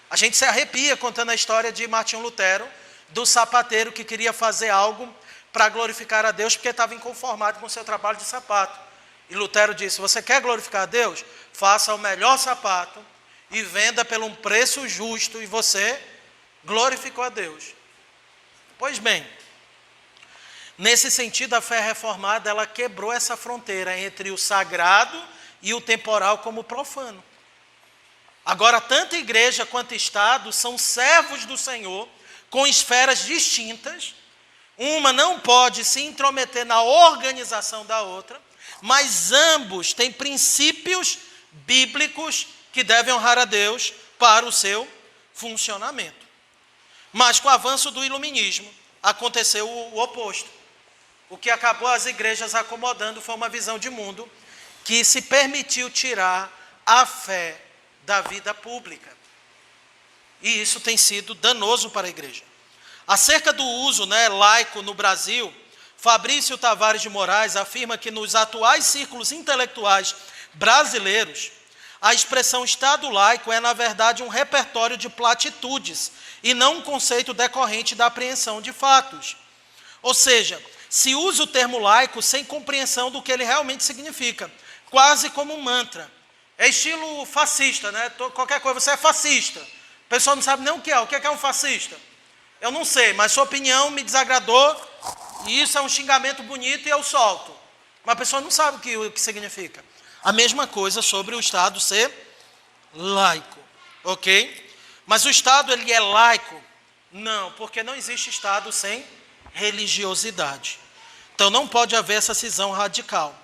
A gente se arrepia contando a história de Martinho Lutero, do sapateiro que queria fazer algo para glorificar a Deus porque estava inconformado com o seu trabalho de sapato. E Lutero disse: você quer glorificar a Deus? Faça o melhor sapato e venda por um preço justo, e você glorificou a Deus. Pois bem, nesse sentido, a fé reformada, ela quebrou essa fronteira entre o sagrado e o temporal como profano. Agora, tanto igreja quanto Estado são servos do Senhor, com esferas distintas. Uma não pode se intrometer na organização da outra, mas ambos têm princípios bíblicos que devem honrar a Deus para o seu funcionamento. Mas com o avanço do iluminismo, aconteceu o oposto. O que acabou as igrejas acomodando foi uma visão de mundo que se permitiu tirar a fé da vida pública. E isso tem sido danoso para a igreja. Acerca do uso laico no Brasil, Fabrício Tavares de Moraes afirma que nos atuais círculos intelectuais brasileiros, a expressão Estado laico é, na verdade, um repertório de platitudes e não um conceito decorrente da apreensão de fatos. Ou seja, se usa o termo laico sem compreensão do que ele realmente significa, quase como um mantra. É estilo fascista, né? Qualquer coisa, você é fascista. O pessoal não sabe nem o que é um fascista. Eu não sei, mas sua opinião me desagradou, e isso é um xingamento bonito e eu solto. Mas a pessoa não sabe o que significa. A mesma coisa sobre o Estado ser laico, ok? Mas o Estado, ele é laico? Não, porque não existe Estado sem religiosidade. Então não pode haver essa cisão radical.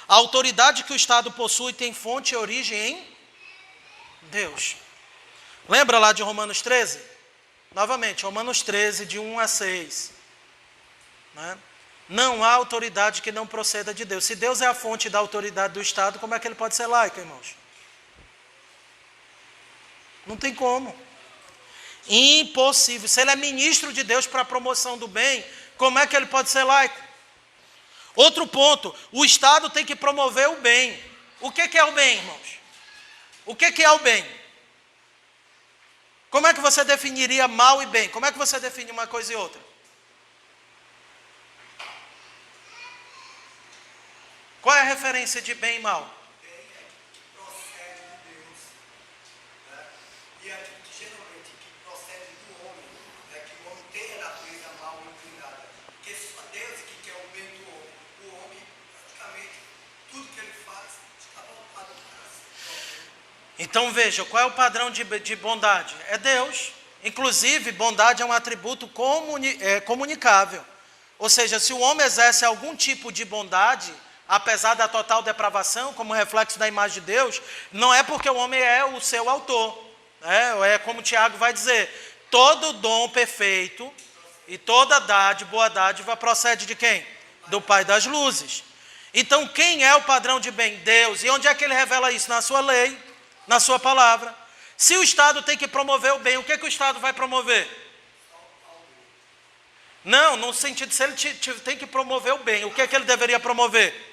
A autoridade que o Estado possui tem fonte e origem em Deus. Lembra lá de Romanos 13? Novamente, Romanos 13, de 1 a 6. Né? Não há autoridade que não proceda de Deus. Se Deus é a fonte da autoridade do Estado, como é que ele pode ser laico, irmãos? Não tem como. Impossível. Se ele é ministro de Deus para a promoção do bem, como é que ele pode ser laico? Outro ponto, o Estado tem que promover o bem. O que é o bem, irmãos? O que é o bem? Como é que você definiria mal e bem? Como é que você define uma coisa e outra? Qual é a referência de bem e mal? Bem é que procede de Deus, né? E é que geralmente que procede do homem, né? Que o homem tem a natureza mal inclinada. Porque só Deus que quer o bem do homem. O homem, praticamente, tudo que ele faz está voltado para si. Então veja, qual é o padrão de bondade? É Deus. Inclusive, bondade é um atributo comunicável. Ou seja, se o homem exerce algum tipo de bondade, apesar da total depravação, como reflexo da imagem de Deus, não é porque o homem é o seu autor. É como Tiago vai dizer, todo dom perfeito e toda boa dádiva procede de quem? Do Pai das luzes. Então, quem é o padrão de bem? Deus. E onde é que ele revela isso? Na sua lei, na sua palavra. Se o Estado tem que promover o bem, o que o Estado vai promover? Não, no sentido, se ele tem que promover o bem, o que ele deveria promover?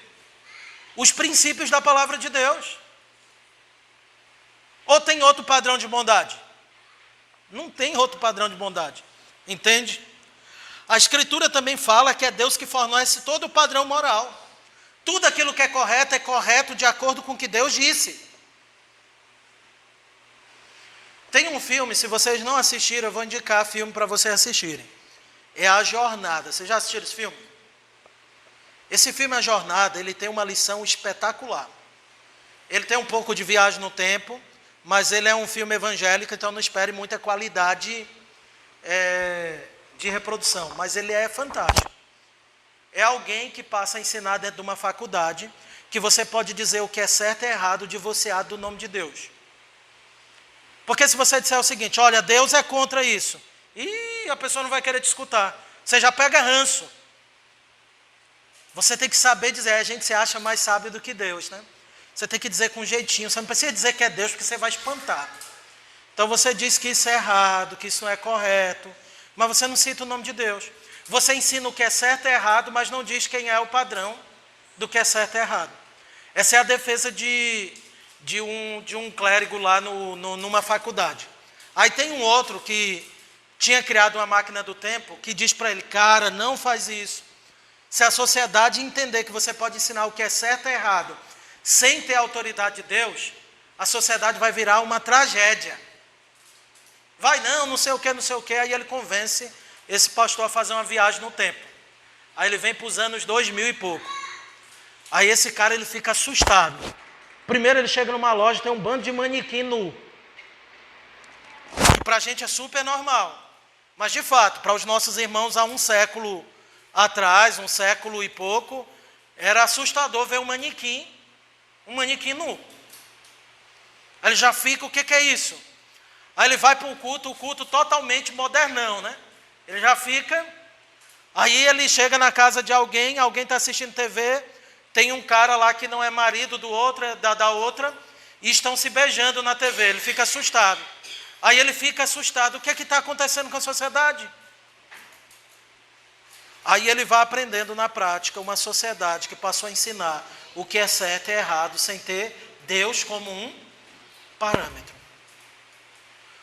Os princípios da palavra de Deus. Ou tem outro padrão de bondade? Não tem outro padrão de bondade. Entende? A Escritura também fala que é Deus que fornece todo o padrão moral. Tudo aquilo que é correto de acordo com o que Deus disse. Tem um filme, se vocês não assistiram, eu vou indicar filme para vocês assistirem. É A Jornada. Vocês já assistiram esse filme? Esse filme A Jornada, ele tem uma lição espetacular. Ele tem um pouco de viagem no tempo, mas ele é um filme evangélico, então não espere muita qualidade de reprodução. Mas ele é fantástico. É alguém que passa a ensinar dentro de uma faculdade que você pode dizer o que é certo e errado divorciado do nome de Deus. Porque se você disser o seguinte, olha, Deus é contra isso, a pessoa não vai querer te escutar. Você já pega ranço. Você tem que saber dizer, a gente se acha mais sábio do que Deus, né? Você tem que dizer com jeitinho, você não precisa dizer que é Deus, porque você vai espantar. Então você diz que isso é errado, que isso não é correto, mas você não cita o nome de Deus. Você ensina o que é certo e errado, mas não diz quem é o padrão do que é certo e errado. Essa é a defesa de um clérigo lá numa faculdade. Aí tem um outro que tinha criado uma máquina do tempo, que diz para ele, cara, não faz isso. Se a sociedade entender que você pode ensinar o que é certo e errado, sem ter a autoridade de Deus, a sociedade vai virar uma tragédia. Vai não sei o que, aí ele convence esse pastor a fazer uma viagem no tempo. Aí ele vem para os anos 2000 e pouco. Aí esse cara ele fica assustado. Primeiro ele chega numa loja, tem um bando de manequim nu. Que para a gente é super normal. Mas de fato, para os nossos irmãos há um século atrás, um século e pouco, era assustador ver um manequim nu. Aí ele já fica, o que é isso? Aí ele vai para o culto totalmente modernão, né? Ele já fica, aí ele chega na casa de alguém está assistindo TV, tem um cara lá que não é marido do outro, da outra, e estão se beijando na TV, ele fica assustado. Aí ele fica assustado, o que está acontecendo com a sociedade? Aí ele vai aprendendo na prática uma sociedade que passou a ensinar o que é certo e errado, sem ter Deus como um parâmetro.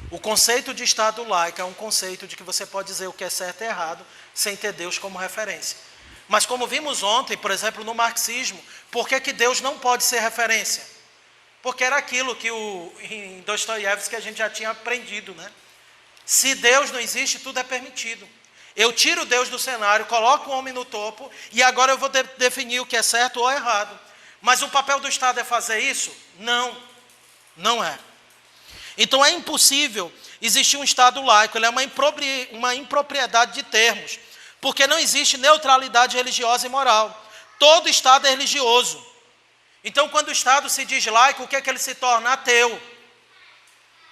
O conceito de Estado laico é um conceito de que você pode dizer o que é certo e errado, sem ter Deus como referência. Mas como vimos ontem, por exemplo, no marxismo, por que Deus não pode ser referência? Porque era aquilo que em Dostoiévski a gente já tinha aprendido, né? Se Deus não existe, tudo é permitido. Eu tiro Deus do cenário, coloco o homem no topo, e agora eu vou definir o que é certo ou errado. Mas o papel do Estado é fazer isso? Não, não é. Então é impossível existir um Estado laico, ele é uma impropriedade de termos, porque não existe neutralidade religiosa e moral. Todo Estado é religioso. Então quando o Estado se diz laico, o que é que ele se torna? Ateu.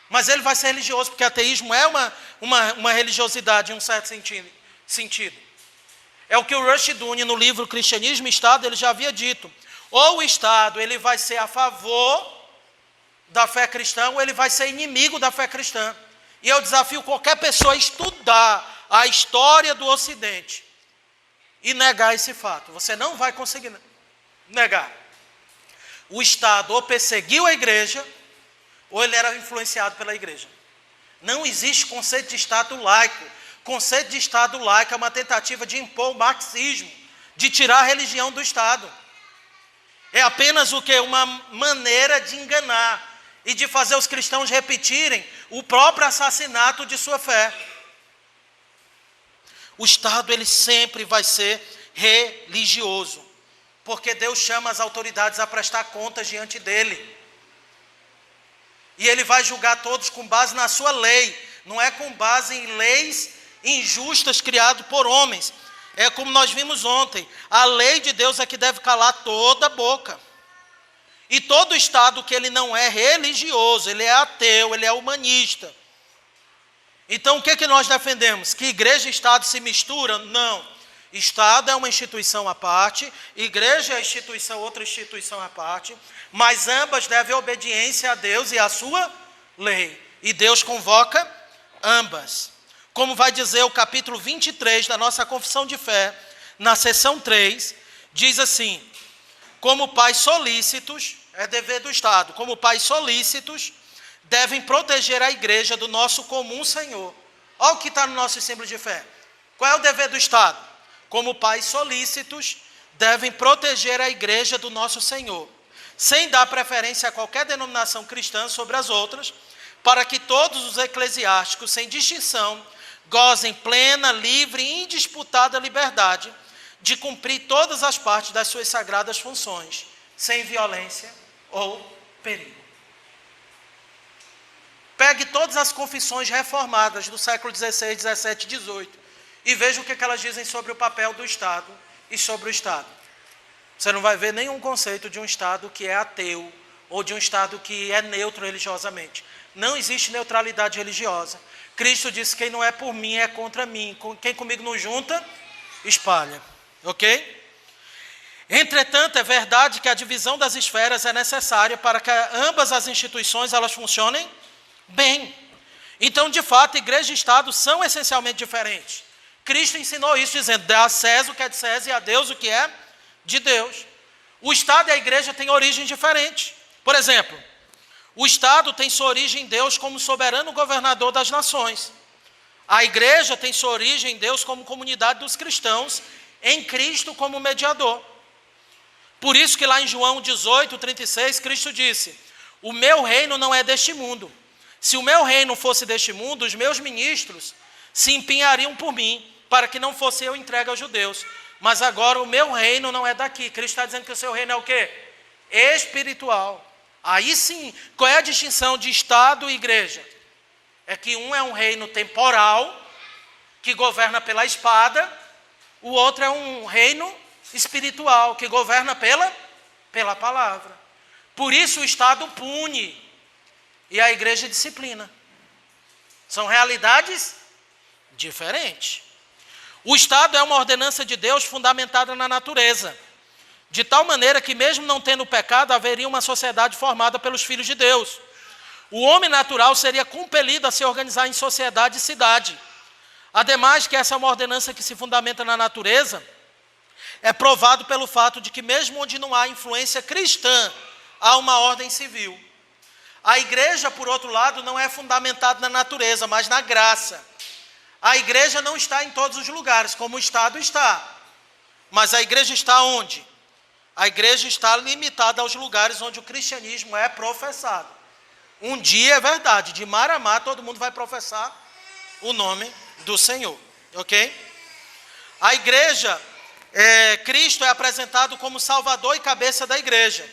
Mas ele vai ser religioso, porque ateísmo é uma religiosidade em um certo sentido. É o que o Rushduni, no livro Cristianismo e Estado, ele já havia dito. Ou o Estado ele vai ser a favor da fé cristã, ou ele vai ser inimigo da fé cristã. E eu desafio qualquer pessoa a estudar a história do Ocidente e negar esse fato. Você não vai conseguir negar. O Estado ou perseguiu a igreja, ou ele era influenciado pela igreja. Não existe conceito de Estado laico. Conceito de Estado laico é uma tentativa de impor o marxismo, de tirar a religião do Estado. É apenas o quê? Uma maneira de enganar e de fazer os cristãos repetirem o próprio assassinato de sua fé. O Estado ele sempre vai ser religioso, porque Deus chama as autoridades a prestar contas diante dele. E ele vai julgar todos com base na sua lei, não é com base em leis injustas criadas por homens. É como nós vimos ontem, a lei de Deus é que deve calar toda a boca. E todo Estado que ele não é religioso, ele é ateu, ele é humanista. Então o que é que nós defendemos? Que igreja e Estado se misturam? Não. Estado é uma instituição à parte, igreja é outra instituição à parte, mas ambas devem obediência a Deus e à sua lei. E Deus convoca ambas. Como vai dizer o capítulo 23 da nossa confissão de fé, na seção 3, diz assim: como pais solícitos, é dever do Estado, como pais solícitos, devem proteger a igreja do nosso comum Senhor. Olha o que está no nosso símbolo de fé. Qual é o dever do Estado? Como pais solícitos, devem proteger a igreja do nosso Senhor, sem dar preferência a qualquer denominação cristã sobre as outras, para que todos os eclesiásticos, sem distinção, gozem plena, livre e indisputada liberdade de cumprir todas as partes das suas sagradas funções, sem violência ou perigo. Pegue todas as confissões reformadas do século XVI, XVII e XVIII e veja o que elas dizem sobre o papel do Estado e sobre o Estado. Você não vai ver nenhum conceito de um Estado que é ateu ou de um Estado que é neutro religiosamente. Não existe neutralidade religiosa. Cristo disse: quem não é por mim é contra mim. Quem comigo não junta, espalha. Ok? Entretanto, é verdade que a divisão das esferas é necessária para que ambas as instituições elas funcionem bem. Então, de fato, igreja e Estado são essencialmente diferentes. Cristo ensinou isso, dizendo: dá a César o que é de César e a Deus o que é de Deus. O Estado e a igreja têm origens diferentes. Por exemplo, o Estado tem sua origem em Deus como soberano governador das nações. A igreja tem sua origem em Deus como comunidade dos cristãos, em Cristo como mediador. Por isso que lá em João 18:36, Cristo disse: o meu reino não é deste mundo. Se o meu reino fosse deste mundo, os meus ministros se empenhariam por mim, para que não fosse eu entregue aos judeus. Mas agora o meu reino não é daqui. Cristo está dizendo que o seu reino é o quê? Espiritual. Aí sim, qual é a distinção de Estado e igreja? É que um é um reino temporal, que governa pela espada, o outro é um reino espiritual, que governa pela palavra. Por isso o Estado pune e a igreja disciplina. São realidades diferentes. O Estado é uma ordenança de Deus fundamentada na natureza, de tal maneira que mesmo não tendo pecado, haveria uma sociedade formada pelos filhos de Deus. O homem natural seria compelido a se organizar em sociedade e cidade. Ademais que essa é uma ordenança que se fundamenta na natureza, é provado pelo fato de que mesmo onde não há influência cristã, há uma ordem civil. A igreja, por outro lado, não é fundamentada na natureza, mas na graça. A igreja não está em todos os lugares, como o Estado está. Mas a igreja está onde? A igreja está limitada aos lugares onde o cristianismo é professado. Um dia é verdade, de mar a mar todo mundo vai professar o nome do Senhor. Ok? A igreja, Cristo é apresentado como Salvador e cabeça da igreja.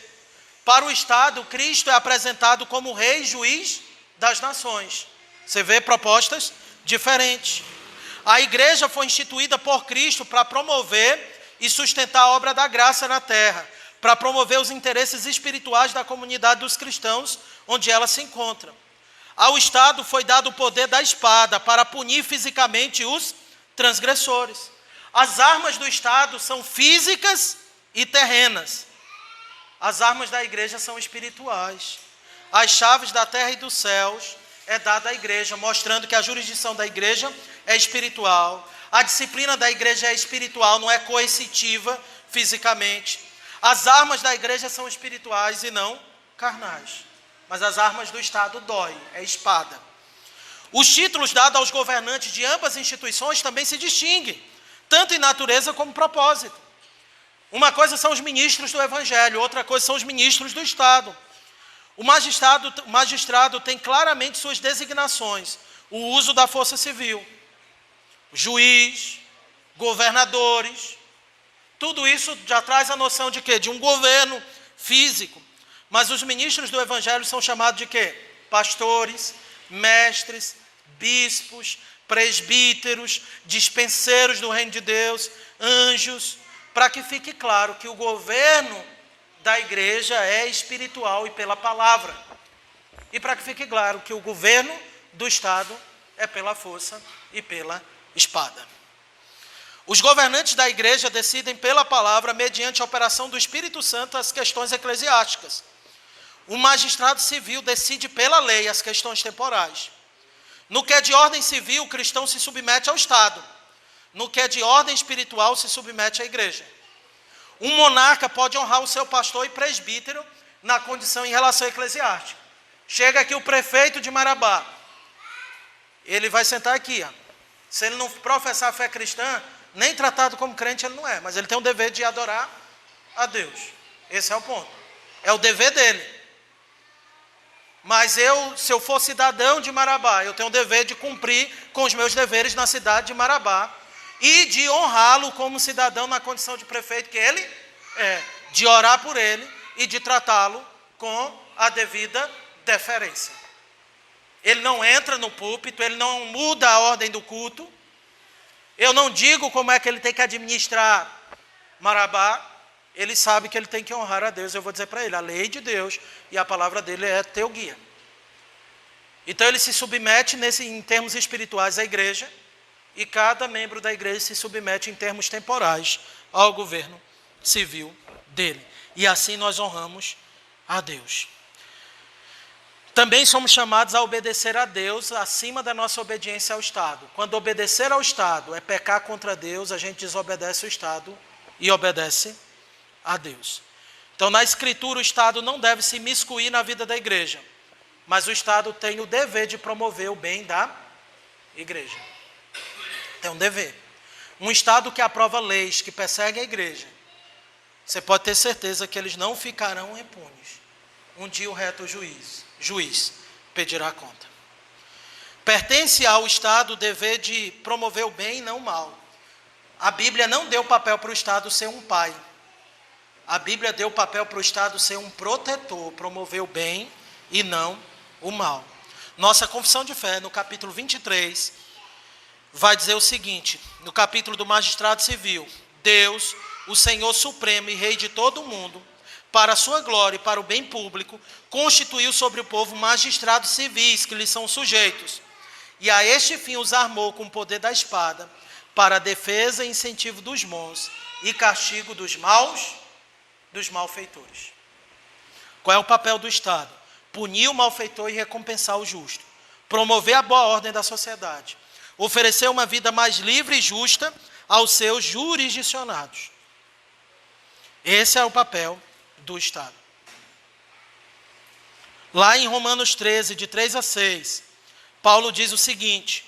Para o Estado, Cristo é apresentado como Rei e Juiz das nações. Você vê propostas diferentes. A igreja foi instituída por Cristo para promover e sustentar a obra da graça na terra, para promover os interesses espirituais da comunidade dos cristãos, onde ela se encontra. Ao Estado foi dado o poder da espada para punir fisicamente os transgressores. As armas do Estado são físicas e terrenas. As armas da igreja são espirituais. As chaves da terra e dos céus é dada à igreja, mostrando que a jurisdição da igreja é espiritual. A disciplina da igreja é espiritual, não é coercitiva fisicamente. As armas da igreja são espirituais e não carnais. Mas as armas do Estado doem, é espada. Os títulos dados aos governantes de ambas instituições também se distinguem, tanto em natureza como propósito. Uma coisa são os ministros do Evangelho, outra coisa são os ministros do Estado. O magistrado tem claramente suas designações, o uso da força civil, juiz, governadores, tudo isso já traz a noção de quê? De um governo físico. Mas os ministros do Evangelho são chamados de quê? Pastores, mestres, bispos, presbíteros, dispenseiros do reino de Deus, anjos, para que fique claro que o governo da igreja é espiritual e pela palavra. E para que fique claro que o governo do Estado é pela força e pela espada. Os governantes da igreja decidem pela palavra, mediante a operação do Espírito Santo, as questões eclesiásticas. O magistrado civil decide pela lei as questões temporais. No que é de ordem civil, o cristão se submete ao Estado. No que é de ordem espiritual, se submete à igreja. Um monarca pode honrar o seu pastor e presbítero na condição em relação eclesiástica. Chega aqui o prefeito de Marabá. Ele vai sentar aqui. Se ele não professar a fé cristã, nem tratado como crente ele não é. Mas ele tem o dever de adorar a Deus. Esse é o ponto. É o dever dele. Mas se eu for cidadão de Marabá, eu tenho o dever de cumprir com os meus deveres na cidade de Marabá e de honrá-lo como cidadão na condição de prefeito que ele é, de orar por ele e de tratá-lo com a devida deferência. Ele não entra no púlpito, ele não muda a ordem do culto. Eu não digo como é que ele tem que administrar Marabá. Ele sabe que ele tem que honrar a Deus. Eu vou dizer para ele, a lei de Deus e a palavra dele é teu guia. Então ele se submete em termos espirituais à igreja, e cada membro da igreja se submete em termos temporais ao governo civil dele. E assim nós honramos a Deus. Também somos chamados a obedecer a Deus acima da nossa obediência ao Estado. Quando obedecer ao Estado é pecar contra Deus, a gente desobedece o Estado e obedece a Deus. Então, na Escritura, o Estado não deve se imiscuir na vida da igreja, mas o Estado tem o dever de promover o bem da igreja. Tem um dever. Um Estado que aprova leis, que persegue a igreja, você pode ter certeza que eles não ficarão impunes. Um dia o reto juiz pedirá conta. Pertence ao Estado o dever de promover o bem e não o mal. A Bíblia não deu papel para o Estado ser um pai. A Bíblia deu papel para o Estado ser um protetor, promover o bem e não o mal. Nossa confissão de fé, no capítulo 23, vai dizer o seguinte, no capítulo do magistrado civil: Deus, o Senhor supremo e Rei de todo o mundo, para a sua glória e para o bem público, constituiu sobre o povo magistrados civis que lhes são sujeitos, e a este fim os armou com o poder da espada, para a defesa e incentivo dos bons e castigo dos malfeitores. Qual é o papel do Estado? Punir o malfeitor e recompensar o justo. Promover a boa ordem da sociedade. Oferecer uma vida mais livre e justa aos seus jurisdicionados. Esse é o papel do Estado. Lá em Romanos 13, de 3 a 6, Paulo diz o seguinte: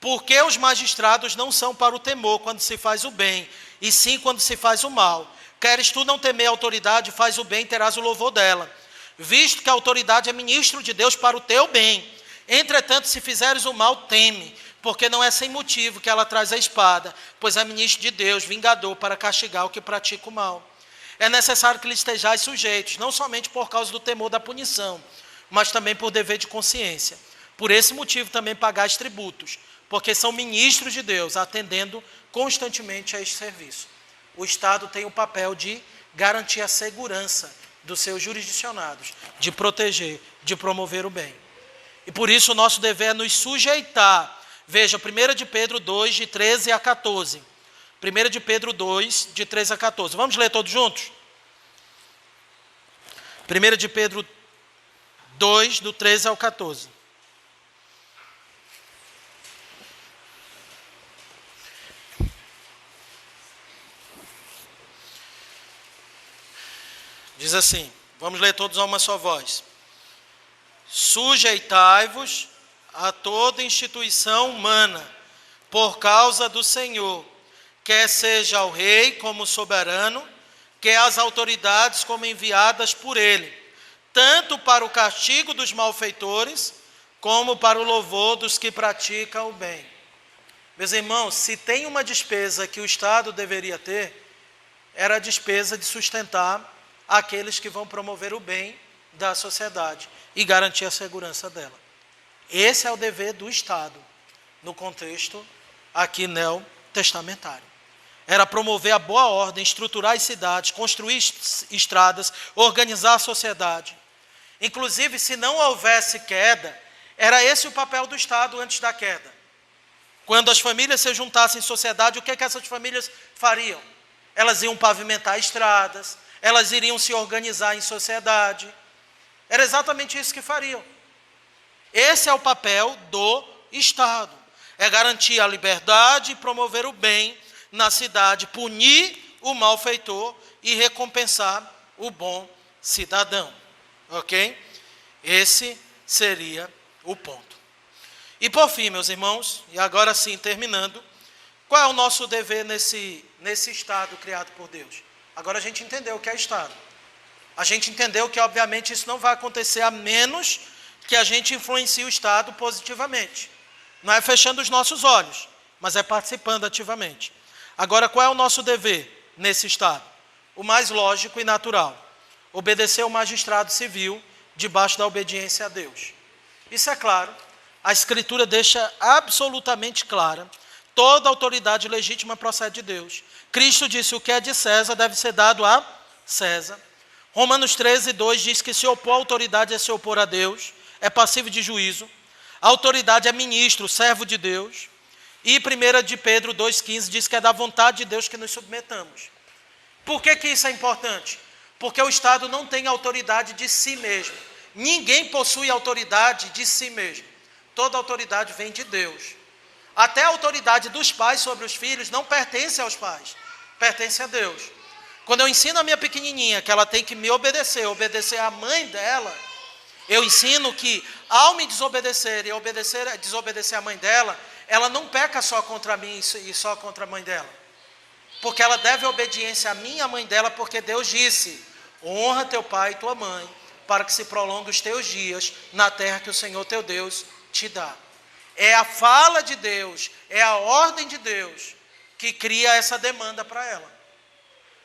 porque os magistrados não são para o temor quando se faz o bem, e sim quando se faz o mal. Queres tu não temer a autoridade, faz o bem, terás o louvor dela, visto que a autoridade é ministro de Deus para o teu bem. Entretanto, se fizeres o mal, teme, porque não é sem motivo que ela traz a espada, pois é ministro de Deus, vingador, para castigar o que pratica o mal. É necessário que lhe estejais sujeitos, não somente por causa do temor da punição, mas também por dever de consciência. Por esse motivo também pagais tributos, porque são ministros de Deus, atendendo constantemente a este serviço. O Estado tem o papel de garantir a segurança dos seus jurisdicionados, de proteger, de promover o bem. E por isso o nosso dever é nos sujeitar. Veja, 1 de Pedro 2, de 13 a 14. 1 de Pedro 2, de 13 a 14. Vamos ler todos juntos? 1 de Pedro 2, do 13 ao 14. Diz assim, vamos ler todos a uma só voz. Sujeitai-vos a toda instituição humana, por causa do Senhor, quer seja ao rei como soberano, quer as autoridades como enviadas por ele, tanto para o castigo dos malfeitores, como para o louvor dos que praticam o bem. Meus irmãos, se tem uma despesa que o Estado deveria ter, era a despesa de sustentar aqueles que vão promover o bem da sociedade e garantir a segurança dela. Esse é o dever do Estado, no contexto aqui neotestamentário. Era promover a boa ordem, estruturar as cidades, construir estradas, organizar a sociedade. Inclusive, se não houvesse queda, era esse o papel do Estado antes da queda. Quando as famílias se juntassem em sociedade, o que é que essas famílias fariam? Elas iam pavimentar estradas, elas iriam se organizar em sociedade. Era exatamente isso que fariam. Esse é o papel do Estado. É garantir a liberdade e promover o bem na cidade, punir o malfeitor e recompensar o bom cidadão. Ok? Esse seria o ponto. E por fim, meus irmãos, e agora sim terminando, qual é o nosso dever nesse Estado criado por Deus? Agora a gente entendeu o que é Estado. A gente entendeu que, obviamente, isso não vai acontecer a menos que a gente influencie o Estado positivamente. Não é fechando os nossos olhos, mas é participando ativamente. Agora, qual é o nosso dever nesse Estado? O mais lógico e natural: obedecer ao magistrado civil debaixo da obediência a Deus. Isso é claro. A Escritura deixa absolutamente clara. Toda autoridade legítima procede de Deus. Cristo disse: o que é de César deve ser dado a César. Romanos 13:2 diz que se opor à autoridade é se opor a Deus, é passível de juízo. A autoridade é ministro, servo de Deus. E 1 de Pedro 2,15 diz que é da vontade de Deus que nos submetamos. Por que isso é importante? Porque o Estado não tem autoridade de si mesmo. Ninguém possui autoridade de si mesmo. Toda autoridade vem de Deus. Até a autoridade dos pais sobre os filhos não pertence aos pais, pertence a Deus. Quando eu ensino a minha pequenininha que ela tem que me obedecer à mãe dela, eu ensino que ao me desobedecer e desobedecer à mãe dela, ela não peca só contra mim e só contra a mãe dela. Porque ela deve obediência à minha mãe dela, porque Deus disse: honra teu pai e tua mãe, para que se prolongue os teus dias na terra que o Senhor teu Deus te dá. É a fala de Deus, é a ordem de Deus que cria essa demanda para ela.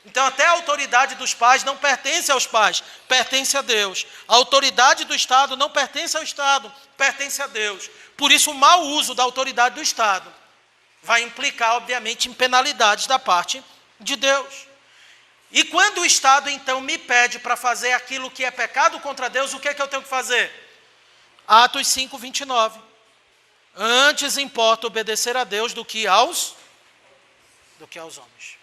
Então até a autoridade dos pais não pertence aos pais, pertence a Deus. A autoridade do Estado não pertence ao Estado, pertence a Deus. Por isso o mau uso da autoridade do Estado vai implicar, obviamente, em penalidades da parte de Deus. E quando o Estado, então, me pede para fazer aquilo que é pecado contra Deus, o que é que eu tenho que fazer? Atos 5:29. Antes importa obedecer a Deus do que aos homens.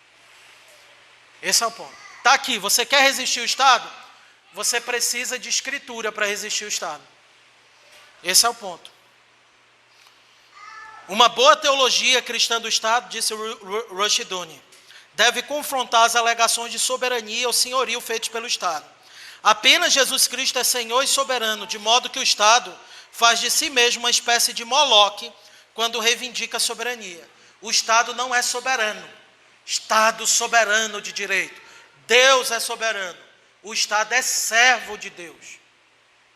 Esse é o ponto. Está aqui, você quer resistir o Estado? Você precisa de escritura para resistir o Estado. Esse é o ponto. Uma boa teologia cristã do Estado, disse Rushdoony, deve confrontar as alegações de soberania ou senhorio feitas pelo Estado. Apenas Jesus Cristo é Senhor e soberano, de modo que o Estado faz de si mesmo uma espécie de Moloque quando reivindica a soberania. O Estado não é soberano. Estado soberano de direito. Deus é soberano. O Estado é servo de Deus.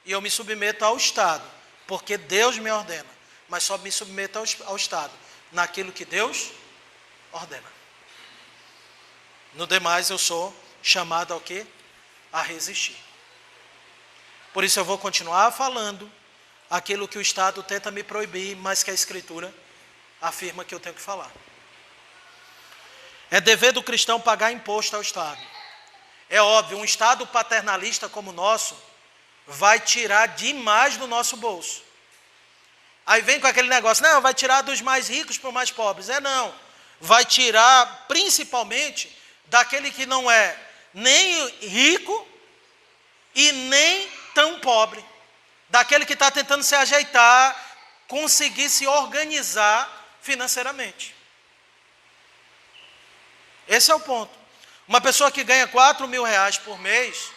E eu me submeto ao Estado, porque Deus me ordena. Mas só me submeto ao Estado naquilo que Deus ordena. No demais eu sou chamado ao quê? A resistir. Por isso eu vou continuar falando aquilo que o Estado tenta me proibir, mas que a Escritura afirma que eu tenho que falar. É dever do cristão pagar imposto ao Estado. É óbvio, um Estado paternalista como o nosso vai tirar demais do nosso bolso. Aí vem com aquele negócio, não, vai tirar dos mais ricos para os mais pobres. Não. Vai tirar principalmente daquele que não é nem rico e nem tão pobre. Daquele que está tentando se ajeitar, conseguir se organizar financeiramente. Esse é o ponto. Uma pessoa que ganha 4 mil reais por mês,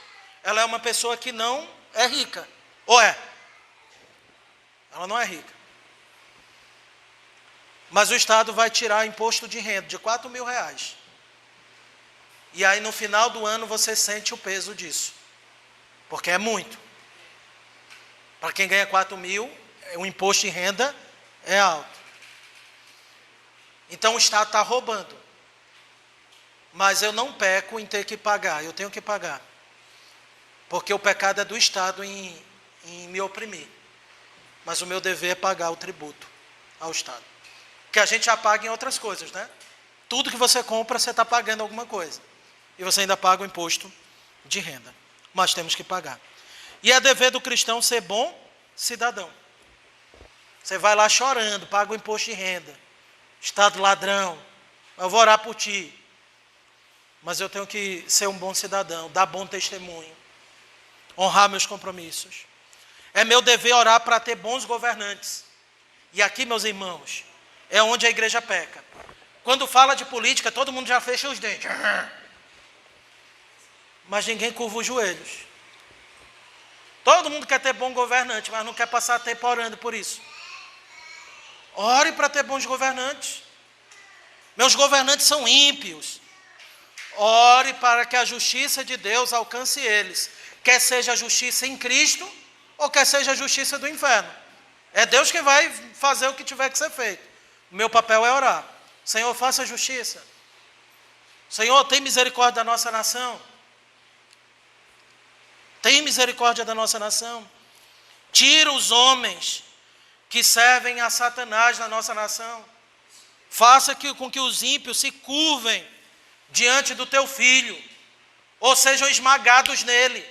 ela é uma pessoa que não é rica. Ou é? Ela não é rica. Mas o Estado vai tirar imposto de renda de 4 mil reais. E aí no final do ano você sente o peso disso. Porque é muito. Para quem ganha 4 mil, o imposto de renda é alto. Então o Estado está roubando. Mas eu não peco em ter que pagar, eu tenho que pagar. Porque o pecado é do Estado em me oprimir. Mas o meu dever é pagar o tributo ao Estado. Que a gente já paga em outras coisas, né? Tudo que você compra, você está pagando alguma coisa. E você ainda paga o imposto de renda. Mas temos que pagar. E é dever do cristão ser bom cidadão. Você vai lá chorando, paga o imposto de renda. Estado ladrão. Eu vou orar por ti. Mas eu tenho que ser um bom cidadão, dar bom testemunho. Honrar meus compromissos. É meu dever orar para ter bons governantes. E aqui, meus irmãos, é onde a igreja peca. Quando fala de política, todo mundo já fecha os dentes. Mas ninguém curva os joelhos. Todo mundo quer ter bom governante, mas não quer passar tempo orando por isso. Ore para ter bons governantes. Meus governantes são ímpios. Ore para que a justiça de Deus alcance eles. Quer seja a justiça em Cristo, ou quer seja a justiça do inferno. É Deus que vai fazer o que tiver que ser feito. O meu papel é orar. Senhor, faça justiça. Senhor, tem misericórdia da nossa nação. Tem misericórdia da nossa nação. Tira os homens que servem a Satanás na nossa nação. Faça com que os ímpios se curvem diante do teu filho, ou sejam esmagados nele,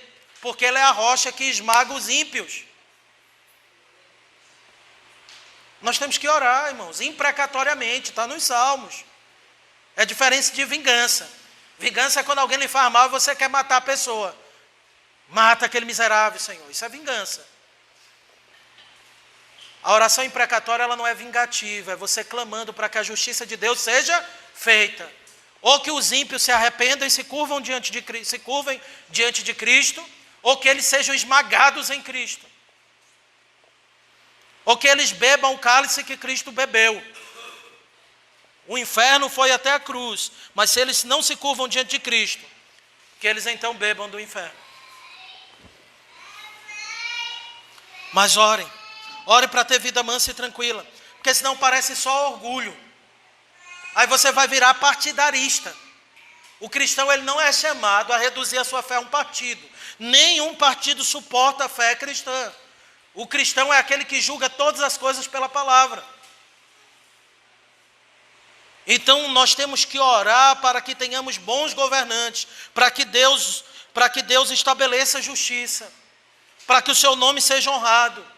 porque ele é a rocha que esmaga os ímpios. Nós temos que orar, irmãos, imprecatoriamente, está nos Salmos. É diferente de vingança. Vingança é quando alguém lhe faz mal e você quer matar a pessoa. Mata aquele miserável, Senhor. Isso é vingança. A oração imprecatória, ela não é vingativa, é você clamando para que a justiça de Deus seja feita. Ou que os ímpios se arrependam e se curvem diante de Cristo, ou que eles sejam esmagados em Cristo. Ou que eles bebam o cálice que Cristo bebeu. O inferno foi até a cruz, mas se eles não se curvam diante de Cristo, que eles então bebam do inferno. Mas orem para ter vida mansa e tranquila, porque senão parece só orgulho. Aí você vai virar partidarista. O cristão, ele não é chamado a reduzir a sua fé a um partido. Nenhum partido suporta a fé cristã. O cristão é aquele que julga todas as coisas pela palavra. Então nós temos que orar para que tenhamos bons governantes, para que Deus estabeleça justiça, para que o seu nome seja honrado.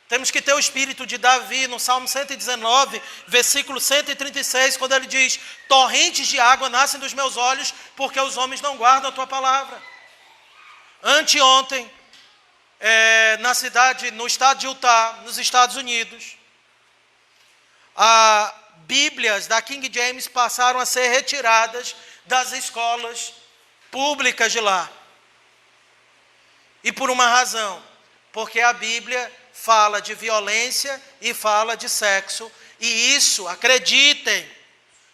Temos que ter o espírito de Davi no Salmo 119, versículo 136, quando ele diz: torrentes de água nascem dos meus olhos, porque os homens não guardam a tua palavra. Anteontem, no estado de Utah, nos Estados Unidos, Bíblias da King James passaram a ser retiradas das escolas públicas de lá. E por uma razão, porque a Bíblia fala de violência e fala de sexo, e isso, acreditem,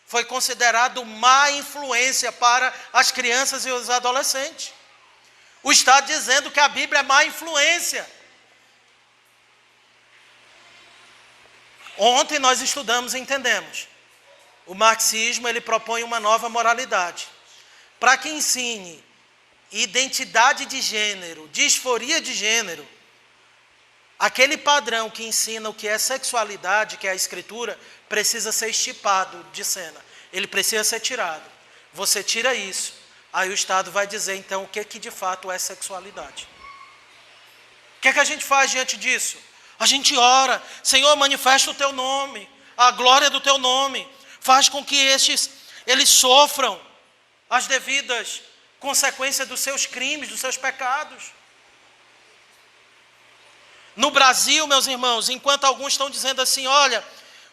foi considerado má influência para as crianças e os adolescentes. O Estado dizendo que a Bíblia é má influência. Ontem nós estudamos e entendemos. O marxismo, ele propõe uma nova moralidade, para que ensine identidade de gênero, disforia de gênero. Aquele padrão que ensina o que é sexualidade, que é a escritura, precisa ser estipado de cena. Ele precisa ser tirado. Você tira isso, aí o Estado vai dizer então o que de fato é sexualidade. O que a gente faz diante disso? A gente ora: Senhor, manifesta o teu nome, a glória do teu nome. Faz com que eles sofram as devidas consequências dos seus crimes, dos seus pecados. No Brasil, meus irmãos, enquanto alguns estão dizendo assim: olha,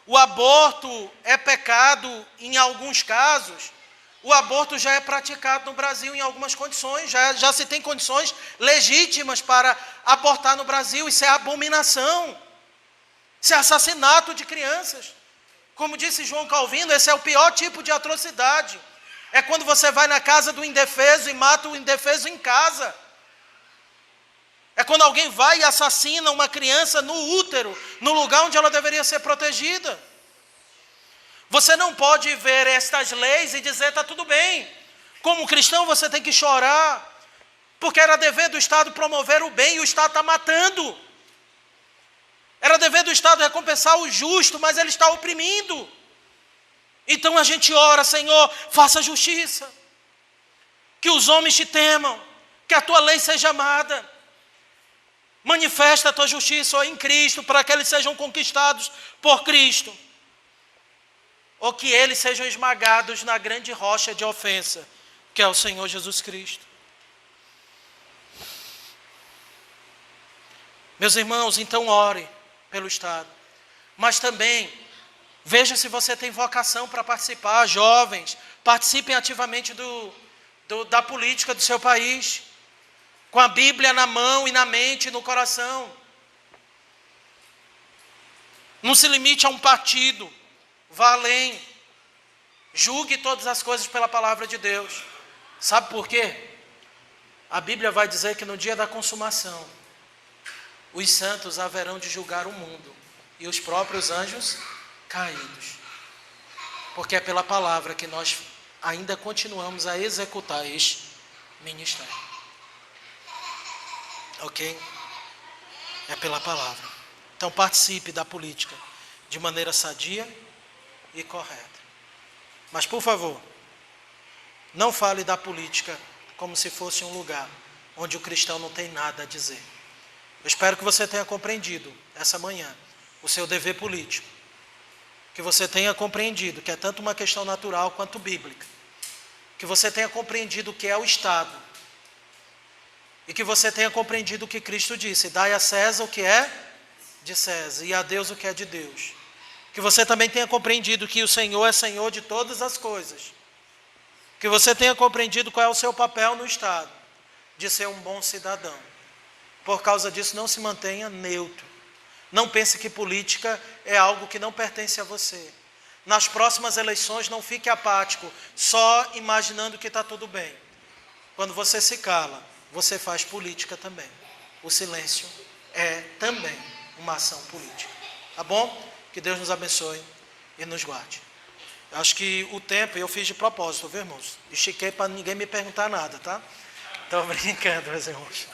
o aborto é pecado em alguns casos, o aborto já é praticado no Brasil em algumas condições, já se tem condições legítimas para abortar no Brasil. Isso é abominação, isso é assassinato de crianças. Como disse João Calvino, esse é o pior tipo de atrocidade. É quando você vai na casa do indefeso e mata o indefeso em casa. É quando alguém vai e assassina uma criança no útero, no lugar onde ela deveria ser protegida. Você não pode ver estas leis e dizer: está tudo bem. Como cristão você tem que chorar, porque era dever do Estado promover o bem e o Estado está matando. Era dever do Estado recompensar o justo, mas ele está oprimindo. Então a gente ora: Senhor, faça justiça, que os homens te temam, que a tua lei seja amada. Manifesta a tua justiça, ó, em Cristo, para que eles sejam conquistados por Cristo, ou que eles sejam esmagados na grande rocha de ofensa, que é o Senhor Jesus Cristo. Meus irmãos, então ore pelo Estado, mas também veja se você tem vocação para participar. Jovens, participem ativamente da política do seu país, com a Bíblia na mão e na mente e no coração. Não se limite a um partido, vá além, julgue todas as coisas pela palavra de Deus. Sabe por quê? A Bíblia vai dizer que no dia da consumação, os santos haverão de julgar o mundo e os próprios anjos caídos, porque é pela palavra que nós ainda continuamos a executar este ministério. Ok? É pela palavra. Então participe da política de maneira sadia e correta. Mas por favor, não fale da política como se fosse um lugar onde o cristão não tem nada a dizer. Eu espero que você tenha compreendido essa manhã o seu dever político. Que você tenha compreendido que é tanto uma questão natural quanto bíblica. Que você tenha compreendido o que é o Estado. E que você tenha compreendido o que Cristo disse: dai a César o que é de César e a Deus o que é de Deus. Que você também tenha compreendido que o Senhor é Senhor de todas as coisas. Que você tenha compreendido qual é o seu papel no Estado, de ser um bom cidadão. Por causa disso, não se mantenha neutro. Não pense que política é algo que não pertence a você. Nas próximas eleições, não fique apático, só imaginando que está tudo bem. Quando você se cala, você faz política também. O silêncio é também uma ação política. Tá bom? Que Deus nos abençoe e nos guarde. Acho que o tempo eu fiz de propósito, viu, irmãos? Estiquei para ninguém me perguntar nada, tá? Estou brincando, meus irmãos.